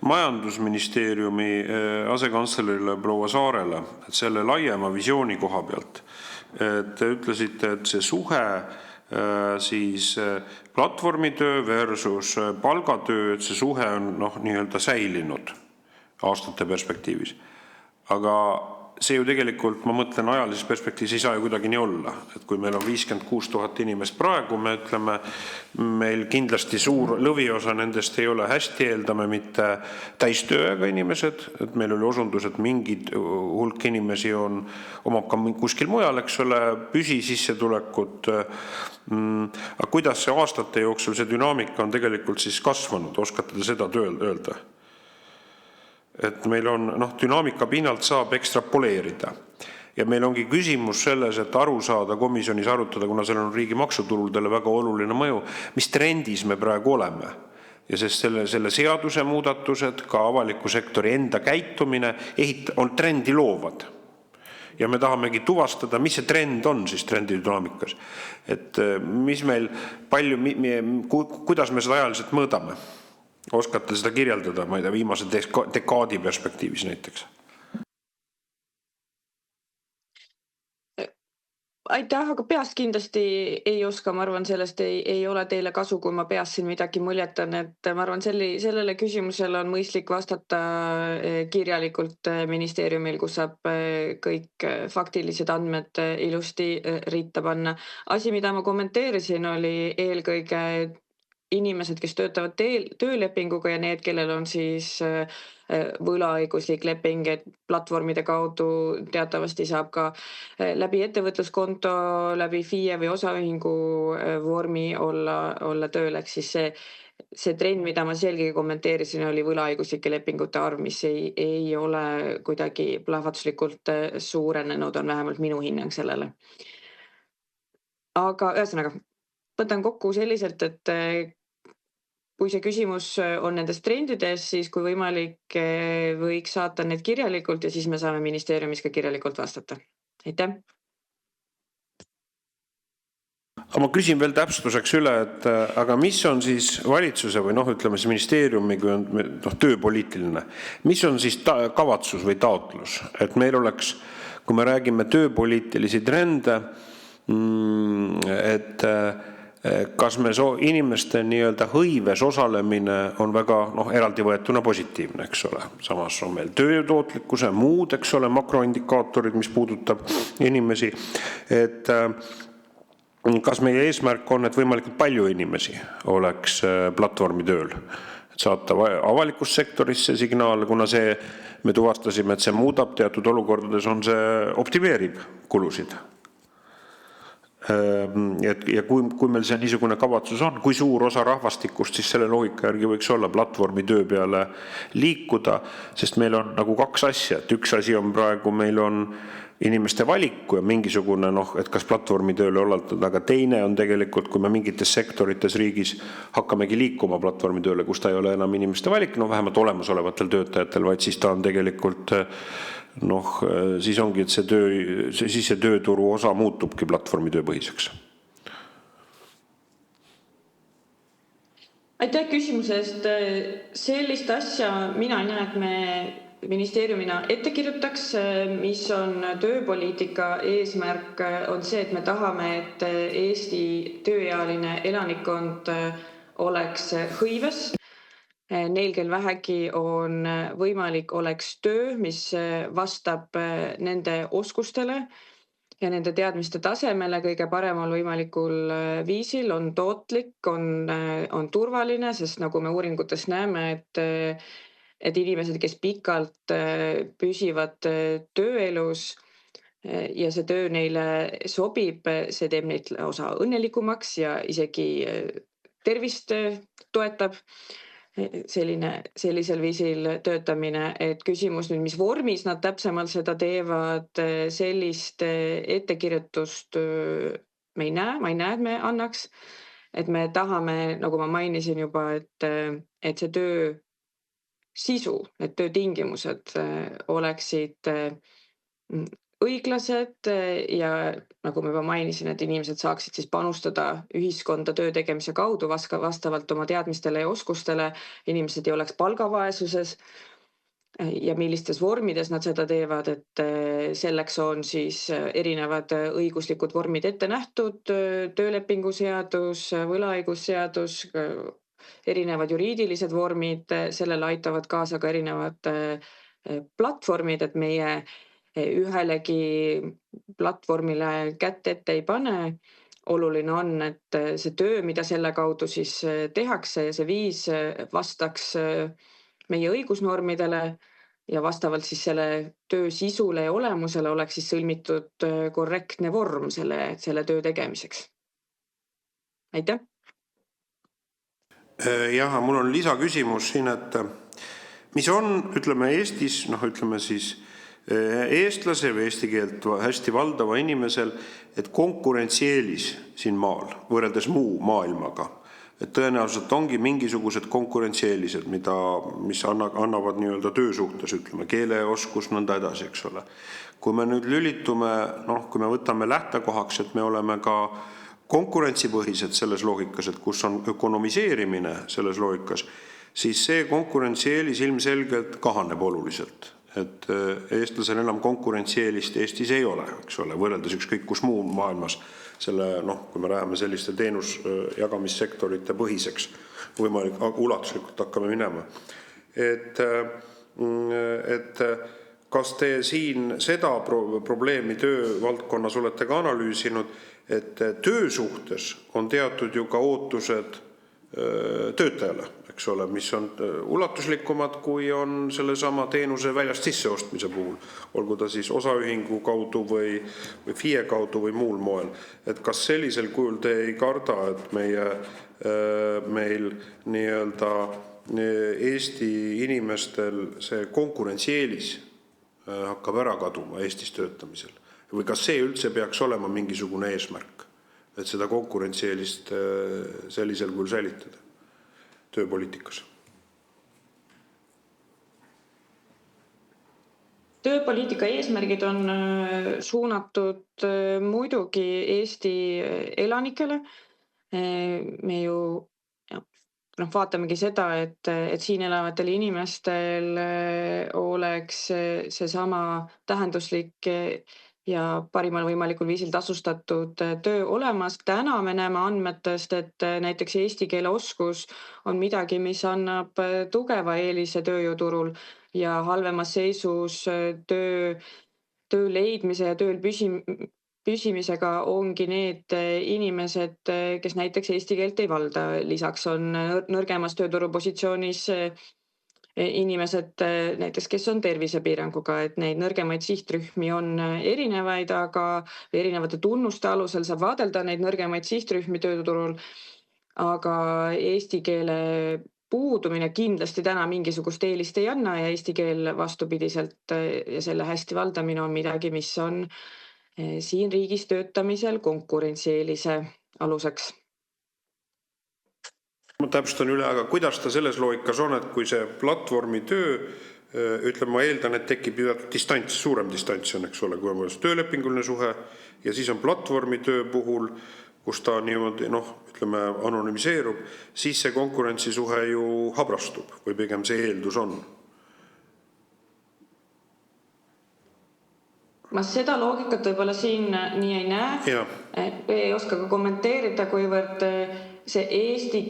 majandusministeeriumi asekantslerile proua Saarele, et selle laiema visiooni koha pealt. Te ütlesite, et see suhe siis platvormitöö versus palgatöö, et see suhe on nii-öelda säilinud aastate perspektiivis. Aga see ju tegelikult, ma mõtlen ajalises perspektiivis, ei saa ju kuidagi nii olla. Et kui meil on 56 000 inimest praegu, me ütleme, meil kindlasti suur lõviosa nendest ei ole hästi, eeldame mitte täistööga inimesed, et meil oli osundus, et mingid hulk inimesi omab ka kuskil mujal, eks ole, püsisissetulekut. Aga kuidas see aastate jooksul see dünaamika on tegelikult siis kasvanud? Oskate te seda öelda? Et meil on, dünaamika pinnalt saab ekstrapoleerida. Ja meil ongi küsimus selles, et aru saada, komisjonis arutada, kuna seal on riigi maksutuludele väga oluline mõju, mis trendis me praegu oleme. Ja sest selle seaduse muudatused, ka avaliku sektori enda käitumine on trendi loovad. Ja me tahamegi tuvastada, mis see trend on siis trendi dünaamikas. Et mis meil kuidas me seda ajaliselt mõõdame? Oskate seda kirjeldada, ma ei tea, viimase dekaadi perspektiivis näiteks? aitäh, aga peast kindlasti ei oska, ma arvan, sellest ei ole teile kasu, kui ma peast siin midagi muljetan, et ma arvan, sellele küsimusele on mõistlik vastata kirjalikult ministeeriumil, kus saab kõik faktilised andmed ilusti ritta panna. Asi, mida ma kommenteerisin, oli eelkõige inimesed, kes töötavad töölepinguga ja need, kellel on siis võlaõiguslik leping, et platvormide kaudu teatavasti saab ka läbi ettevõtluskonto, läbi FIE või osaühingu vormi olla tööl, ehk siis see trend, mida ma selgelt kommenteerisin, oli võlaõiguslike lepingute arv, mis ei ole kuidagi plahvatuslikult suurenenud, on vähemalt minu hinnang sellele. Aga ühesõnaga, võtan kokku selliselt, et kui see küsimus on nendes trendides, siis kui võimalik, võiks saata need kirjalikult ja siis me saame ministeeriumis ka kirjalikult vastata. Aitäh! Aga ma küsin veel täpsustuseks üle, et aga mis on siis valitsuse või ütleme siis ministeeriumi, kui on tööpoliitiline, mis on siis kavatsus või taotlus, et meil oleks, kui me räägime tööpoliitilisi trende, et kas me inimeste nii-öelda hõives osalemine on väga eraldi võetuna positiivne, eks ole. Samas on meil töötootlikkuse, muud, eks ole, makroindikaatorid, mis puudutab inimesi, et kas meie eesmärk on, et võimalikult palju inimesi oleks platvormi tööl, et saata avalikust sektorisse signaale, kuna me tuvastasime, et see muudab teatud olukordades, optimeerib kulusid. Ja kui meil see niisugune kavatsus on, kui suur osa rahvastikust siis selle loogika järgi võiks olla platvormi töö peale liikuda, sest meil on nagu kaks asja, et üks asi on praegu, meil on inimeste valiku ja mingisugune, et kas platvormi tööle ollatada, aga teine on tegelikult, kui me mingites sektorites riigis hakkamegi liikuma platvormi tööle, kus ta ei ole enam inimeste valik, vähemalt olemasolevatel töötajatel, vaid siis ta on tegelikult siis ongi, et see tööturu osa muutubki platvormi tööpõhiseks. Aitäh küsimuse eest. Sellist asja mina ei näe, et me ministeeriumina ette kirjutaks, mis on tööpoliitika eesmärk, on see, et me tahame, et Eesti tööealine elanikkond oleks hõives. Neil, kel vähegi on võimalik, oleks töö, mis vastab nende oskustele ja nende teadmiste tasemele kõige paremal võimalikul viisil, on tootlik, on turvaline, sest nagu me uuringutest näeme, et inimesed, kes pikalt püsivad tööelus ja see töö neile sobib, see teeb neid osa õnnelikumaks ja isegi tervist toetab. Sellisel viisil töötamine, et küsimus nüüd, mis vormis nad täpsemalt seda teevad, sellist ettekirjutust me ei näe, et me annaks, et me tahame, nagu ma mainisin juba, et see töö sisu, et töötingimused oleksid õiglased ja nagu ma juba mainisin, et inimesed saaksid siis panustada ühiskonda töö tegemise kaudu vastavalt oma teadmistele ja oskustele, inimesed ei oleks palgavaesuses ja millistes vormides nad seda teevad, et selleks on siis erinevad õiguslikud vormid ette nähtud, töölepingu seadus, võlaõigusseadus, erinevad juriidilised vormid, sellele aitavad kaasa ka erinevad platvormid, et meie ühelegi platvormile kätt ette ei pane. Oluline on, et see töö, mida selle kaudu siis tehakse ja see viis vastaks meie õigusnormidele ja vastavalt siis selle töö sisule ja olemusele oleks siis sõlmitud korrektne vorm selle töö tegemiseks. Aitäh! Jah, mul on lisaküsimus siin, et mis on, ütleme Eestis, ütleme siis eestlase või eesti keelt hästi valdava inimesel, et konkurentsieelis siin maal võrreldes muu maailmaga, et tõenäoliselt ongi mingisugused konkurentsieelised, mis annavad nii-öelda töösuhtes, ütleme keeleoskus, nõnda edasi, eks ole. Kui me nüüd lülitume, kui me võtame lähtekohaks, et me oleme ka konkurentsipõhised selles loogikas, et kus on ökonomiseerimine selles loogikas, siis see konkurentsieelis ilmselgelt kahaneb oluliselt. et eestlasel enam konkurentsieelist Eestis ei ole, eks ole, võrreldes ükskõik kus muu maailmas selle, kui me läheme selliste teenusjagamissektorite põhiseks, võimalik ulatuslikult hakkame minema. Et kas te siin seda probleemi töövaldkonnas olete ka analüüsinud, et töö suhtes on teatud ju ka ootused töötajale, eks ole, mis on ulatuslikumad, kui on selle sama teenuse väljast sisseostmise puhul, olgu ta siis osaühingu kaudu või FIE kaudu või muul moel. Et kas sellisel kujul te ei karda, et meil nii-öelda Eesti inimestel see konkurentsieelis hakkab ära kaduma Eestis töötamisel? Või kas see üldse peaks olema mingisugune eesmärk? Et seda konkurentsieelist sellisel kujul säilitada tööpoliitikas? Tööpoliitika eesmärgid on suunatud muidugi Eesti elanikele. Me ju vaatamegi seda, et siin elavatel inimestel oleks seesama tähenduslik ja parimal võimalikul viisil tasustatud töö olemas. Täna me näeme andmetest, et näiteks eesti keele oskus on midagi, mis annab tugeva eelise tööjõuturul ja halvemas seisus töö leidmise ja tööl püsimisega ongi need inimesed, kes näiteks eesti keelt ei valda. Lisaks on nõrgemas tööturupositsioonis inimesed näiteks, kes on tervisepiiranguga, et neid nõrgemaid sihtrühmi on erinevaid, aga erinevate tunnuste alusel saab vaadelda neid nõrgemaid sihtrühmi tööturul, aga eesti keele puudumine kindlasti täna mingisugust eelist ei anna ja eesti keel vastupidiselt ja selle hästi valdamine on midagi, mis on siin riigis töötamisel konkurentsieelise aluseks. Ma täpsustan üle, aga kuidas ta selles loogikas on, et kui see platvormi töö, ütleme, ma eeldan, et tekib distants, suurem distants on, eks ole, kui on töölepinguline suhe ja siis on platvormi töö puhul, kus ta niimoodi, ütleme, anonüümiseerub, siis see konkurentsisuhe ju habrastub või pigem see eeldus on. Ma seda loogikat võib-olla siin nii ei näe. Ei oska ka kommenteerida, kuivõrd see eesti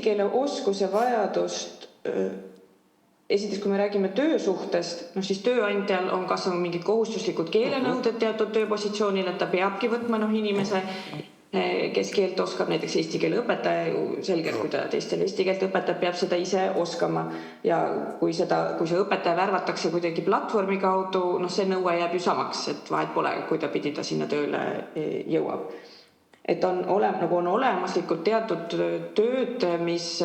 keele oskuse vajadust, esiteks, kui me räägime töösuhtest, siis tööandjal on kas on mingid kohustuslikud keelenõuded teatud tööpositsioonil, et ta peabki võtma inimese, kes keelt oskab, näiteks eesti keele õpetaja, selgelt, kui ta teistele eesti keelt õpetab, peab seda ise oskama. Ja kui see õpetaja värvatakse kuidagi platvormi kaudu, see nõue jääb ju samaks, et vahet pole, kui ta pidi ta sinna tööle jõuab. Et on olemuslikult teatud tööd, mis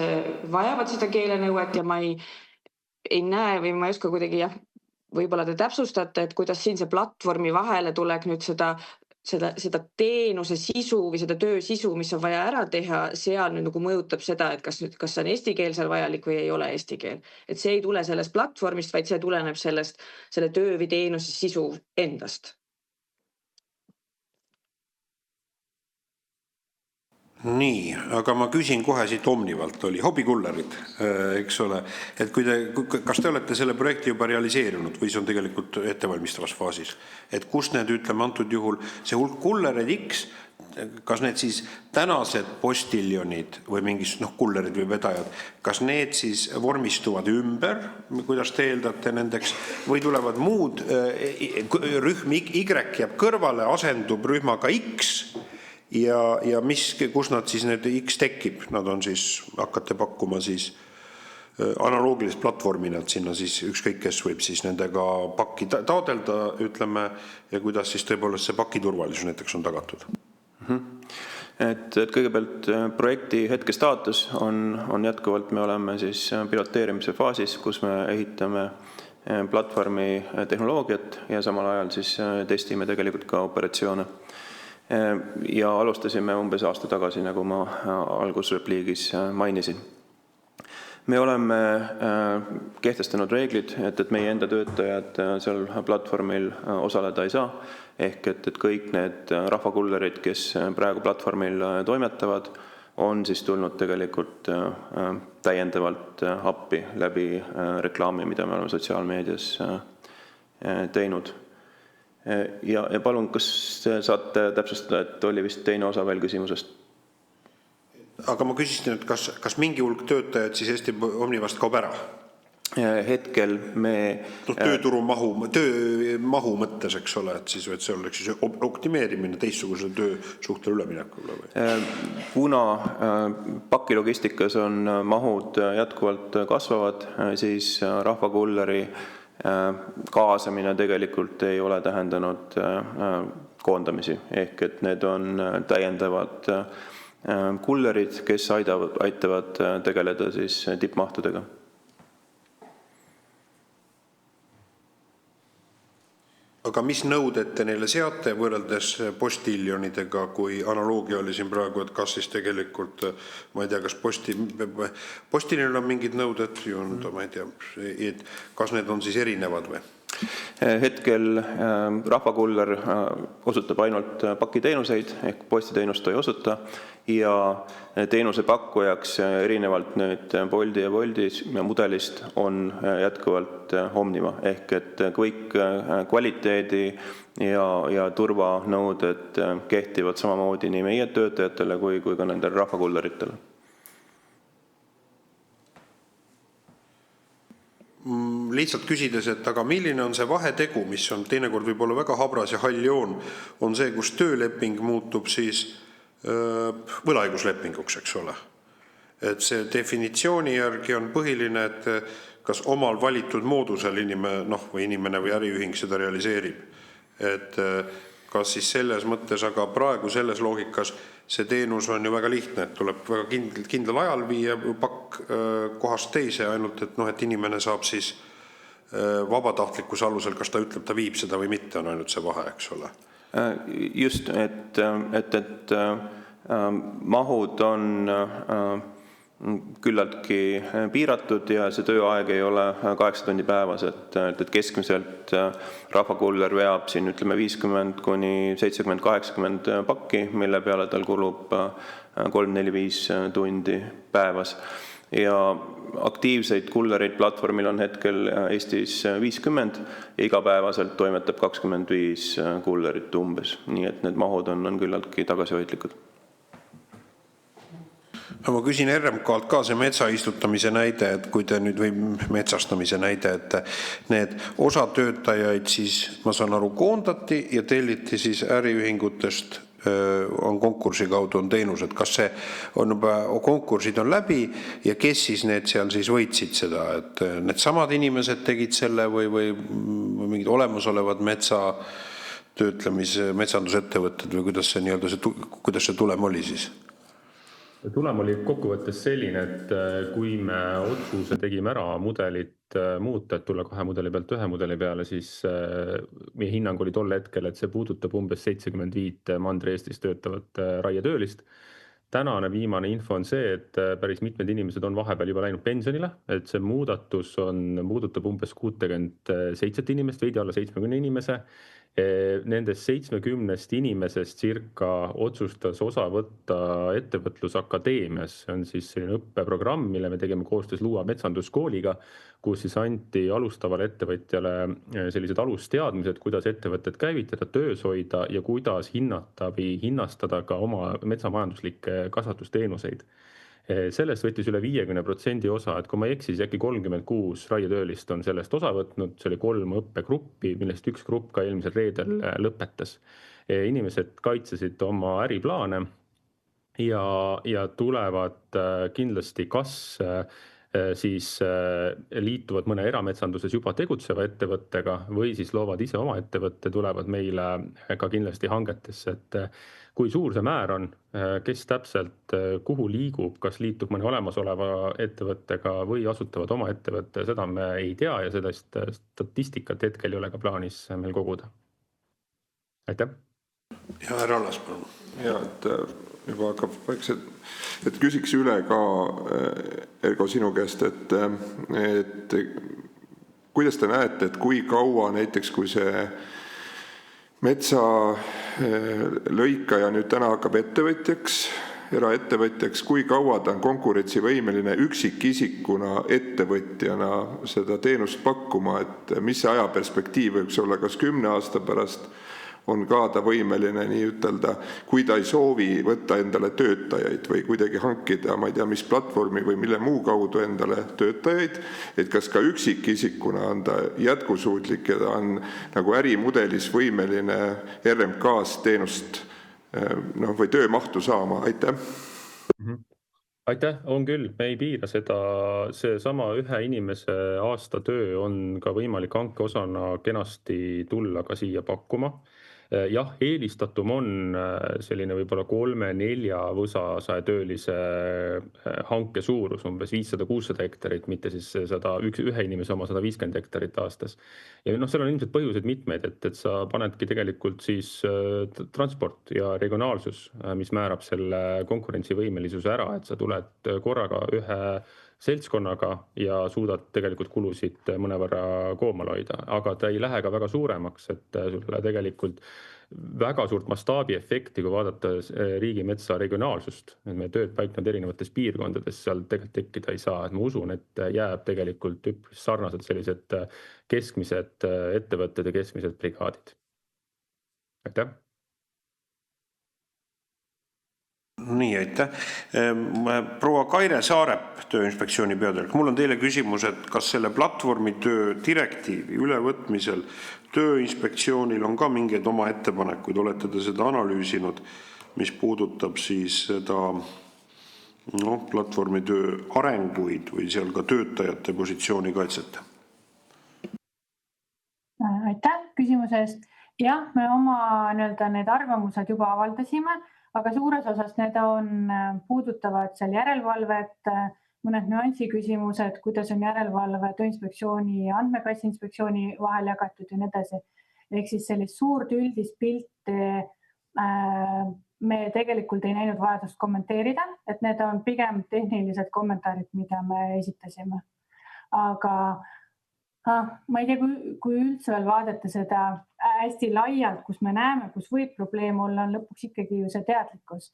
vajavad seda keelenõuet ja ma ei näe või ma ei oska kuidagi, võib-olla te täpsustate, et kuidas siin see platvormi vahele tulek nüüd seda teenuse sisu või seda töö sisu, mis on vaja ära teha, seal nüüd mõjutab seda, et kas on eesti keel seal vajalik või ei ole eesti keel. Et see ei tule sellest platvormist, vaid see tuleneb selle töö või teenuse sisu endast. Nii, aga ma küsin kohe siit Omnivalt, oli hobikullerid, eks ole, et kas te olete selle projekti juba realiseerinud või see on tegelikult ettevalmistavas faasis, et kus need, ütleme, antud juhul see hulk kullerid X, kas need siis tänased postiljonid või mingis kullerid või vedajad, kas need siis vormistuvad ümber, kuidas te eeldate nendeks, või tulevad muud, rühm Y jääb kõrvale, asendub rühmaga X, ja kus nad siis need X tekib, nad on siis, hakkate pakkuma siis analoogilist platvormina, et sinna siis ükskõik kes võib siis nendega pakki taodelda, ütleme, ja kuidas siis tõepoolest see paki turvalisus näiteks on tagatud? Et kõigepealt projekti hetkestaatus on jätkuvalt, me oleme siis piloteerimise faasis, kus me ehitame platvormi tehnoloogiat ja samal ajal siis testime tegelikult ka operatsioone. Ja alustasime umbes aasta tagasi, nagu ma algusrepliigis mainisin. Me oleme kehtestanud reeglid, et meie enda töötajad seal platvormil osaleda ei saa, ehk et kõik need rahvakullerid, kes praegu platvormil toimetavad, on siis tulnud tegelikult täiendavalt appi läbi reklaami, mida me oleme sotsiaalmeedias teinud. Ja palun, kas saate täpsustada, et oli vist teine osa veel küsimusest? Aga ma küsisin, et kas mingi hulk töötajad siis Eesti Omnivast kaob ära? Hetkel me... tööturu mahu mõttes, eks ole, et siis see oleks siis optimeerimine teistsuguse töösuhtele üleminekule või? Kuna pakilogistikas on mahud jätkuvalt kasvavad, siis rahvakulleri kaasamine tegelikult ei ole tähendanud koondamisi, ehk et need on täiendavad kullerid, kes aitavad tegeleda siis tippmahtudega. Aga mis nõuded te neile seate võrreldes postiljonidega, kui analoogia oli siin praegu, et kas siis tegelikult, ma ei tea, kas postiljonil on mingid nõuded, ma ei tea, et kas need on siis erinevad või? Hetkel rahvakuller osutab ainult pakiteenuseid ehk postiteenust ei osuta ja teenuse pakkujaks erinevalt nüüd Bolti ja Wolti mudelist on jätkuvalt Omniva ehk et kõik kvaliteedi ja turvanõuded kehtivad samamoodi nii meie töötajatele kui ka nendele rahvakulleritele. Lihtsalt küsides, et aga milline on see vahetegu, mis on teinekord võib olla väga habras ja hall joon, on see, kus tööleping muutub siis võlaõiguslepinguks, eks ole. Et see definitsiooni järgi on põhiline, et kas omal valitud moodusel inimene või äriühing seda realiseerib. Et kas siis selles mõttes, aga praegu selles loogikas see teenus on ju väga lihtne, et tuleb väga kindlal ajal viia pakk kohast teise, ainult et inimene saab siis vabatahtlikkuse alusel, kas ta ütleb, ta viib seda või mitte, on ainult see vahe, eks ole. Just, et mahud on küllaltki piiratud ja see tööaeg ei ole 8 tundi päevas, et keskmiselt rahvakuller veab siin 50 kuni 70-80 pakki, mille peale tal kulub 3-4-5 tundi päevas. Ja aktiivseid kullereid platvormil on hetkel Eestis 50 ja igapäevaselt toimetab 25 kullerit umbes, nii et need mahud on küllaltki tagasihoidlikud. Ma küsin RMK-lt ka see metsa istutamise näide, et kui te nüüd või metsastamise näide, et need osa töötajaid siis, ma saan aru, koondati ja telliti siis äriühingutest on konkursi kaudu on teenused, kas see on juba, konkursid on läbi ja kes siis need seal siis võitsid seda, et need samad inimesed tegid selle või mingid olemasolevad metsandusettevõtted või kuidas see tulem oli siis? Tulem oli kokkuvõttes selline, et kui me otsuse tegime ära mudelit muuta, et tulla 2 mudeli pealt 1 mudeli peale, siis meie hinnang oli tol hetkel, et see puudutab umbes 75 Mandri-Eestis töötavat raietöölist. Tänane viimane info on see, et päris mitmed inimesed on vahepeal juba läinud pensionile, et see muudatus puudutab umbes 67 inimest, veidi alla 70 inimese. Nendest 70 inimesest circa otsustas osa võtta ettevõtlusakadeemias. See on siis selline õppeprogramm, mille me tegime koostöös Luua metsanduskooliga, kus siis anti alustavale ettevõtjale sellised alusteadmised, kuidas ettevõtted käivitada, töös hoida ja kuidas hinnata või hinnastada ka oma metsamajanduslikke kasvatusteenuseid. Sellest võttis üle 50% osa, et kui ma ei eksi, siis äkki 36 raietöölist on sellest osa võtnud, see oli 3 õppegruppi, millest üks grupp ka eelmisel reedel lõpetas. Inimesed kaitsesid oma äriplaane ja tulevad kindlasti kas siis liituvad mõne erametsanduses juba tegutseva ettevõttega või siis loovad ise oma ettevõtte, tulevad meile ka kindlasti hangetesse, et kui suur see määr on, kes täpselt kuhu liigub, kas liitub mõne olemasoleva ettevõttega või asutavad oma ettevõtte, seda me ei tea ja sellest statistikat hetkel ei ole ka plaanis meil koguda. Aitäh! Ja härra Allas, palun. Ja, et juba hakkab vaikselt, et küsiks üle ka Ergo sinu käest, et kuidas te näete, et kui kaua näiteks, kui see metsa lõikaja nüüd täna hakkab ettevõtjaks, eraettevõtjaks, kui kaua ta on konkurentsivõimeline üksikisikuna ettevõtjana seda teenust pakkuma, et mis see ajaperspektiiv võiks olla, kas 10 aasta pärast on ka ta võimeline nii ütelda, kui ta ei soovi võtta endale töötajaid või kuidagi hankida, ma ei tea, mis platvormi või mille muu kaudu endale töötajaid, et kas ka üksikisikuna on ta jätkusuutlik ja ta on nagu ärimudelis võimeline RMK-s teenust või töömahtu saama, aitäh. Aitäh, on küll, me ei piira seda, seesama ühe inimese aasta töö on ka võimalik hankeosana kenasti tulla ka siia pakkuma. Jah, eelistatum on selline võib-olla 3-4 võsasaja töölise hanke suurus, umbes 500-600 hektarit, mitte siis ühe inimese oma 150 hektarit aastas. Ja seal on ilmselt põhjuseid mitmeid, et sa panedki tegelikult siis transport ja regionaalsus, mis määrab selle konkurentsivõimelisuse ära, et sa tuled korraga ühe seltskonnaga ja suudad tegelikult kulusid mõnevõrra koomal hoida, aga ta ei lähe ka väga suuremaks, et sulle tegelikult väga suurt mastaabiefekti, kui vaadata riigimetsa regionaalsust, et meie tööd paiknevad erinevates piirkondades, seal tegelikult tekkida ei saa, et ma usun, et jääb tegelikult üpris sarnaselt sellised keskmised ettevõtted ja keskmised brigaadid. Aitäh! Nii, aitäh. Proua Kaire Saarep, Tööinspektsiooni peadirektor. Mul on teile küsimus, et kas selle platvormitöö direktiivi ülevõtmisel Tööinspektsioonil on ka mingeid oma ettepanekuid, olete te seda analüüsinud, mis puudutab siis seda platvormitöö arenguid või seal ka töötajate positsiooni kaitset? Aitäh küsimuse eest. Jah, me oma need arvamused juba avaldasime, aga suures osas need puudutavad seal järelevalvet, mõned nüansiküsimused, kuidas on järelevalve Tööinspektsiooni ja Andmekaitse Inspektsiooni vahel jagatud ja nii edasi. Ehk siis sellist suurt üldist pilti me tegelikult ei näinud vajadust kommenteerida, et need on pigem tehnilised kommentaarid, mida me esitasime. Aga ma ei tea, kui üldse veel vaadata seda hästi laialt, kus me näeme, kus võib probleem olla, on lõpuks ikkagi ju see teadlikkus.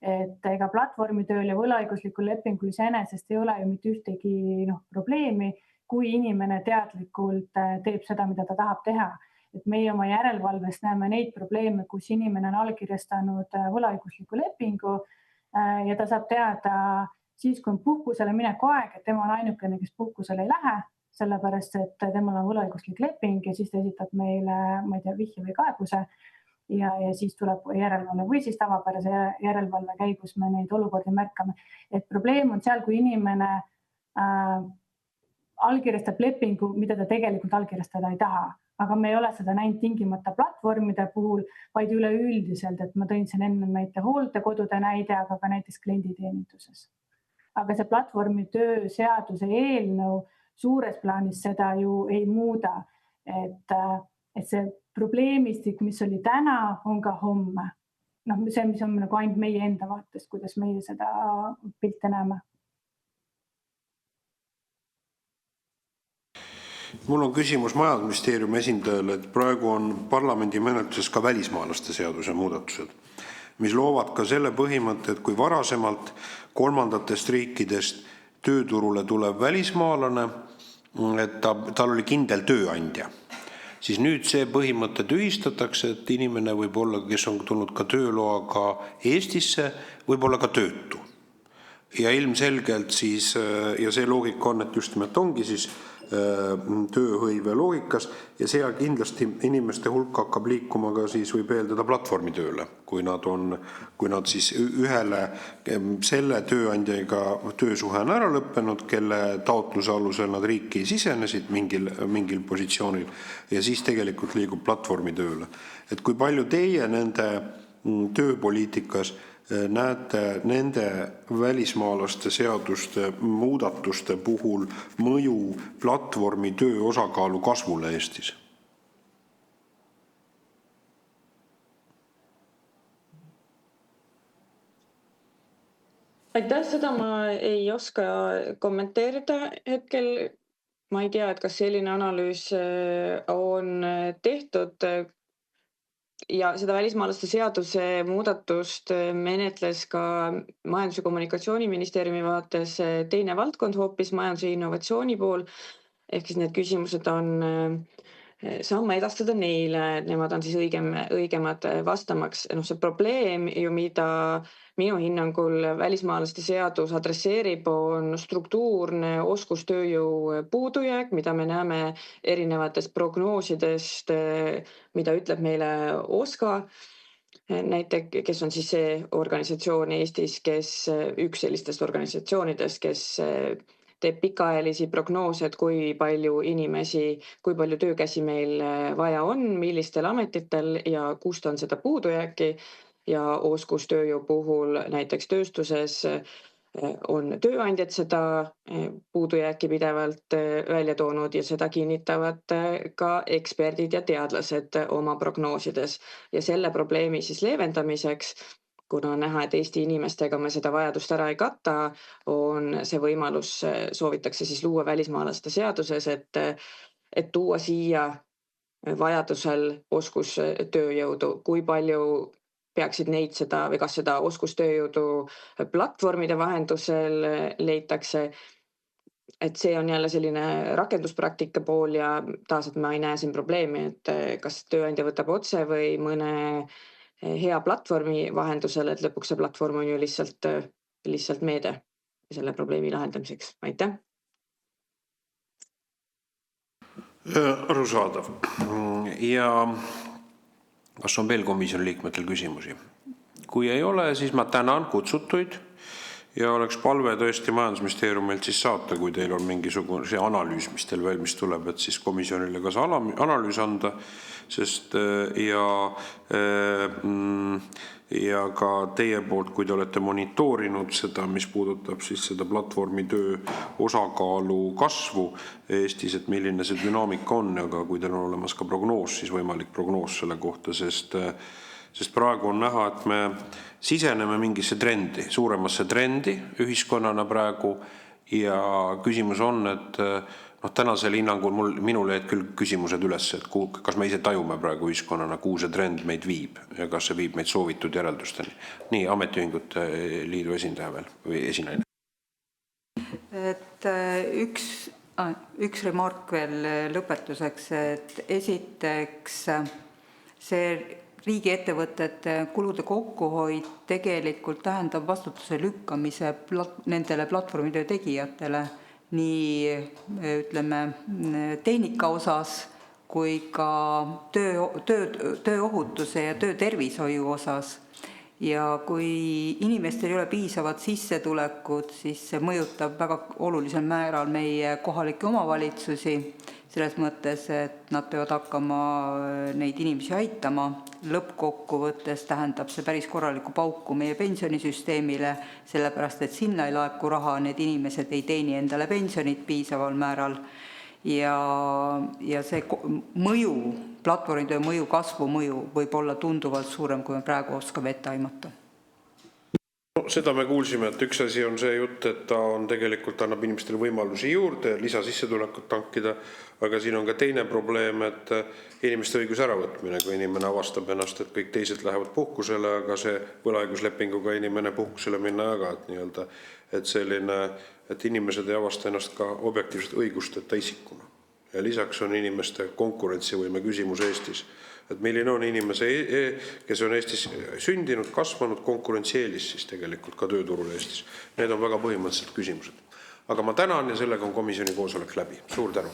Et ega platvormitööl ja võlaõiguslikul lepingul iseenesest ei ole ju mitte ühtegi probleemi, kui inimene teadlikult teeb seda, mida ta tahab teha. Et meie oma järelevalves näeme neid probleeme, kus inimene on allkirjastanud võlaõigusliku lepingu ja ta saab teada siis, kui on puhkusele mineku aeg, et tema on ainukene, kes puhkusele ei lähe, sellepärast, et temal on võlaõiguslik leping ja siis ta esitab meile, ma ei tea, vihje või kaebuse ja siis tuleb järelevalve või siis tavapärase järelevalve käigus me neid olukordi märkame. Et probleem on seal, kui inimene allkirjastab lepingu, mida ta tegelikult allkirjastada ei taha. Aga me ei ole seda näinud tingimata platvormide puhul, vaid üleüldiselt, et ma tõin siin enne näite hooldekodude näide, aga ka näiteks klienditeeninduses. Aga see platvormitöö seaduse eelnõu suures plaanis seda ju ei muuda, et see probleemistik, mis oli täna, on ka homme. See, mis on nagu ainult meie enda vaatest, kuidas meie seda pilte näeme. Mul on küsimus Majandusministeeriumi esindajale, et praegu on parlamendi menetluses ka välismaalaste seaduse muudatused, mis loovad ka selle põhimõtte, et kui varasemalt kolmandatest riikidest tööturule tuleb välismaalane, et tal oli kindel tööandja, siis nüüd see põhimõte tühistatakse, et inimene võib olla, kes on tulnud ka tööloaga Eestisse, võib olla ka töötu. Ja ilmselgelt siis, ja see loogika on, et just nimelt ongi siis tööhõive loogikas ja see kindlasti inimeste hulk hakkab liikuma ka siis võib eeldada platvormitööle, kui nad siis ühele selle tööandjaga töösuhe on ära lõppenud, kelle taotluse alusel nad riiki sisenesid mingil positsioonil ja siis tegelikult liigub platvormitööle. Et kui palju teie nende tööpoliitikas näete nende välismaalaste seaduste muudatuste puhul mõju platvormi töö osakaalu kasvule Eestis? Aitäh, seda ma ei oska kommenteerida hetkel. Ma ei tea, et kas selline analüüs on tehtud. Ja seda välismaalaste seaduse muudatust menetles ka Majandus- ja Kommunikatsiooniministeeriumi vaates teine valdkond, hoopis majanduse ja innovatsiooni pool. Ehk siis need küsimused saan ma edastada neile, nemad on siis õigemad vastamaks. See probleem ju, mida minu hinnangul välismaalaste seadus adresseerib, on struktuurne oskustööjõu puudujääk, mida me näeme erinevatest prognoosidest, mida ütleb meile OSKA, näiteks, kes on siis see organisatsioon Eestis, üks sellistest organisatsioonidest, kes teeb pikaajalisi prognoose, et kui palju inimesi, kui palju töökäsi meil vaja on, millistel ametitel ja kust on seda puudujääki. Ja oskustööjõu puhul näiteks tööstuses on tööandjad seda puudujääki pidevalt välja toonud ja seda kinnitavad ka eksperdid ja teadlased oma prognoosides. Ja selle probleemi siis leevendamiseks, kuna on näha, et Eesti inimestega me seda vajadust ära ei kata, on see võimalus, soovitakse siis luua välismaalaste seaduses, et tuua siia vajadusel oskustööjõudu, kui palju peaksid neid seda või kas seda oskustööjõudu platvormide vahendusel leitakse. Et see on jälle selline rakenduspraktika pool ja taas, et ma ei näe siin probleemi, et kas tööandja võtab otse või mõne hea platvormi vahendusel, et lõpuks see platvorm on ju lihtsalt meede selle probleemi lahendamiseks. Aitäh! Arusaadav. Ja kas on veel komisjoni liikmetel küsimusi? Kui ei ole, siis ma tänan kutsutuid ja oleks palve tõesti Majandusministeeriumilt siis saata, kui teil on mingisugune see analüüs, mis teil valmis tuleb, et siis komisjonile ka see analüüs anda, sest ja ka teie poolt, kui te olete monitoorinud seda, mis puudutab siis seda platvormitöö osakaalu kasvu Eestis, et milline see dünaamika on, aga kui teil on olemas ka prognoos, siis võimalik prognoos selle kohta, sest praegu on näha, et me siseneme mingisse trendi, suuremasse trendi ühiskonnana praegu ja küsimus on, et tänasel hinnangul minule jäid küll küsimused üles, et kas me ise tajume praegu ühiskonnana, kuhu see trend meid viib ja kas see viib meid soovitud järeldusteni. Nii, ametiühingute liidu esindaja veel või esinaine. Et üks remark veel lõpetuseks, et esiteks see riigiettevõtete kulude kokkuhoid tegelikult tähendab vastutuse lükkamise nendele platvormitöö tegijatele, nii ütleme tehnika osas kui ka tööohutuse ja töötervishoiu osas. Ja kui inimestel ei ole piisavat sissetulekut, siis see mõjutab väga olulisel määral meie kohalikke omavalitsusi, selles mõttes, et nad peavad hakkama neid inimesi aitama. Lõppkokkuvõttes tähendab see päris korralikku pauku meie pensionisüsteemile, sellepärast et sinna ei laeku raha, need inimesed ei teeni endale pensionit piisaval määral. Ja see mõju, platvormitöö mõju, kasvu mõju võib olla tunduvalt suurem, kui me praegu oskame ette aimata. Seda me kuulsime, et üks asi on see jutt, et ta on tegelikult annab inimestele võimalusi juurde, lisasissetulekut tankida, aga siin on ka teine probleem, et inimeste õigus äravõtmine, kui inimene avastab ennast, et kõik teised lähevad puhkusele, aga see võlaõiguslepinguga inimene puhkusele minna aga, et inimesed ei avasta ennast ka objektiivselt õigusteta isikuna. Ja lisaks on inimeste konkurentsivõime küsimus Eestis. Et milline on inimese, kes on Eestis sündinud, kasvanud, konkurentsieelis siis tegelikult ka tööturul Eestis. Need on väga põhimõtteliselt küsimused. Aga ma tänan ja sellega on komisjoni koosolek läbi. Suur tänu!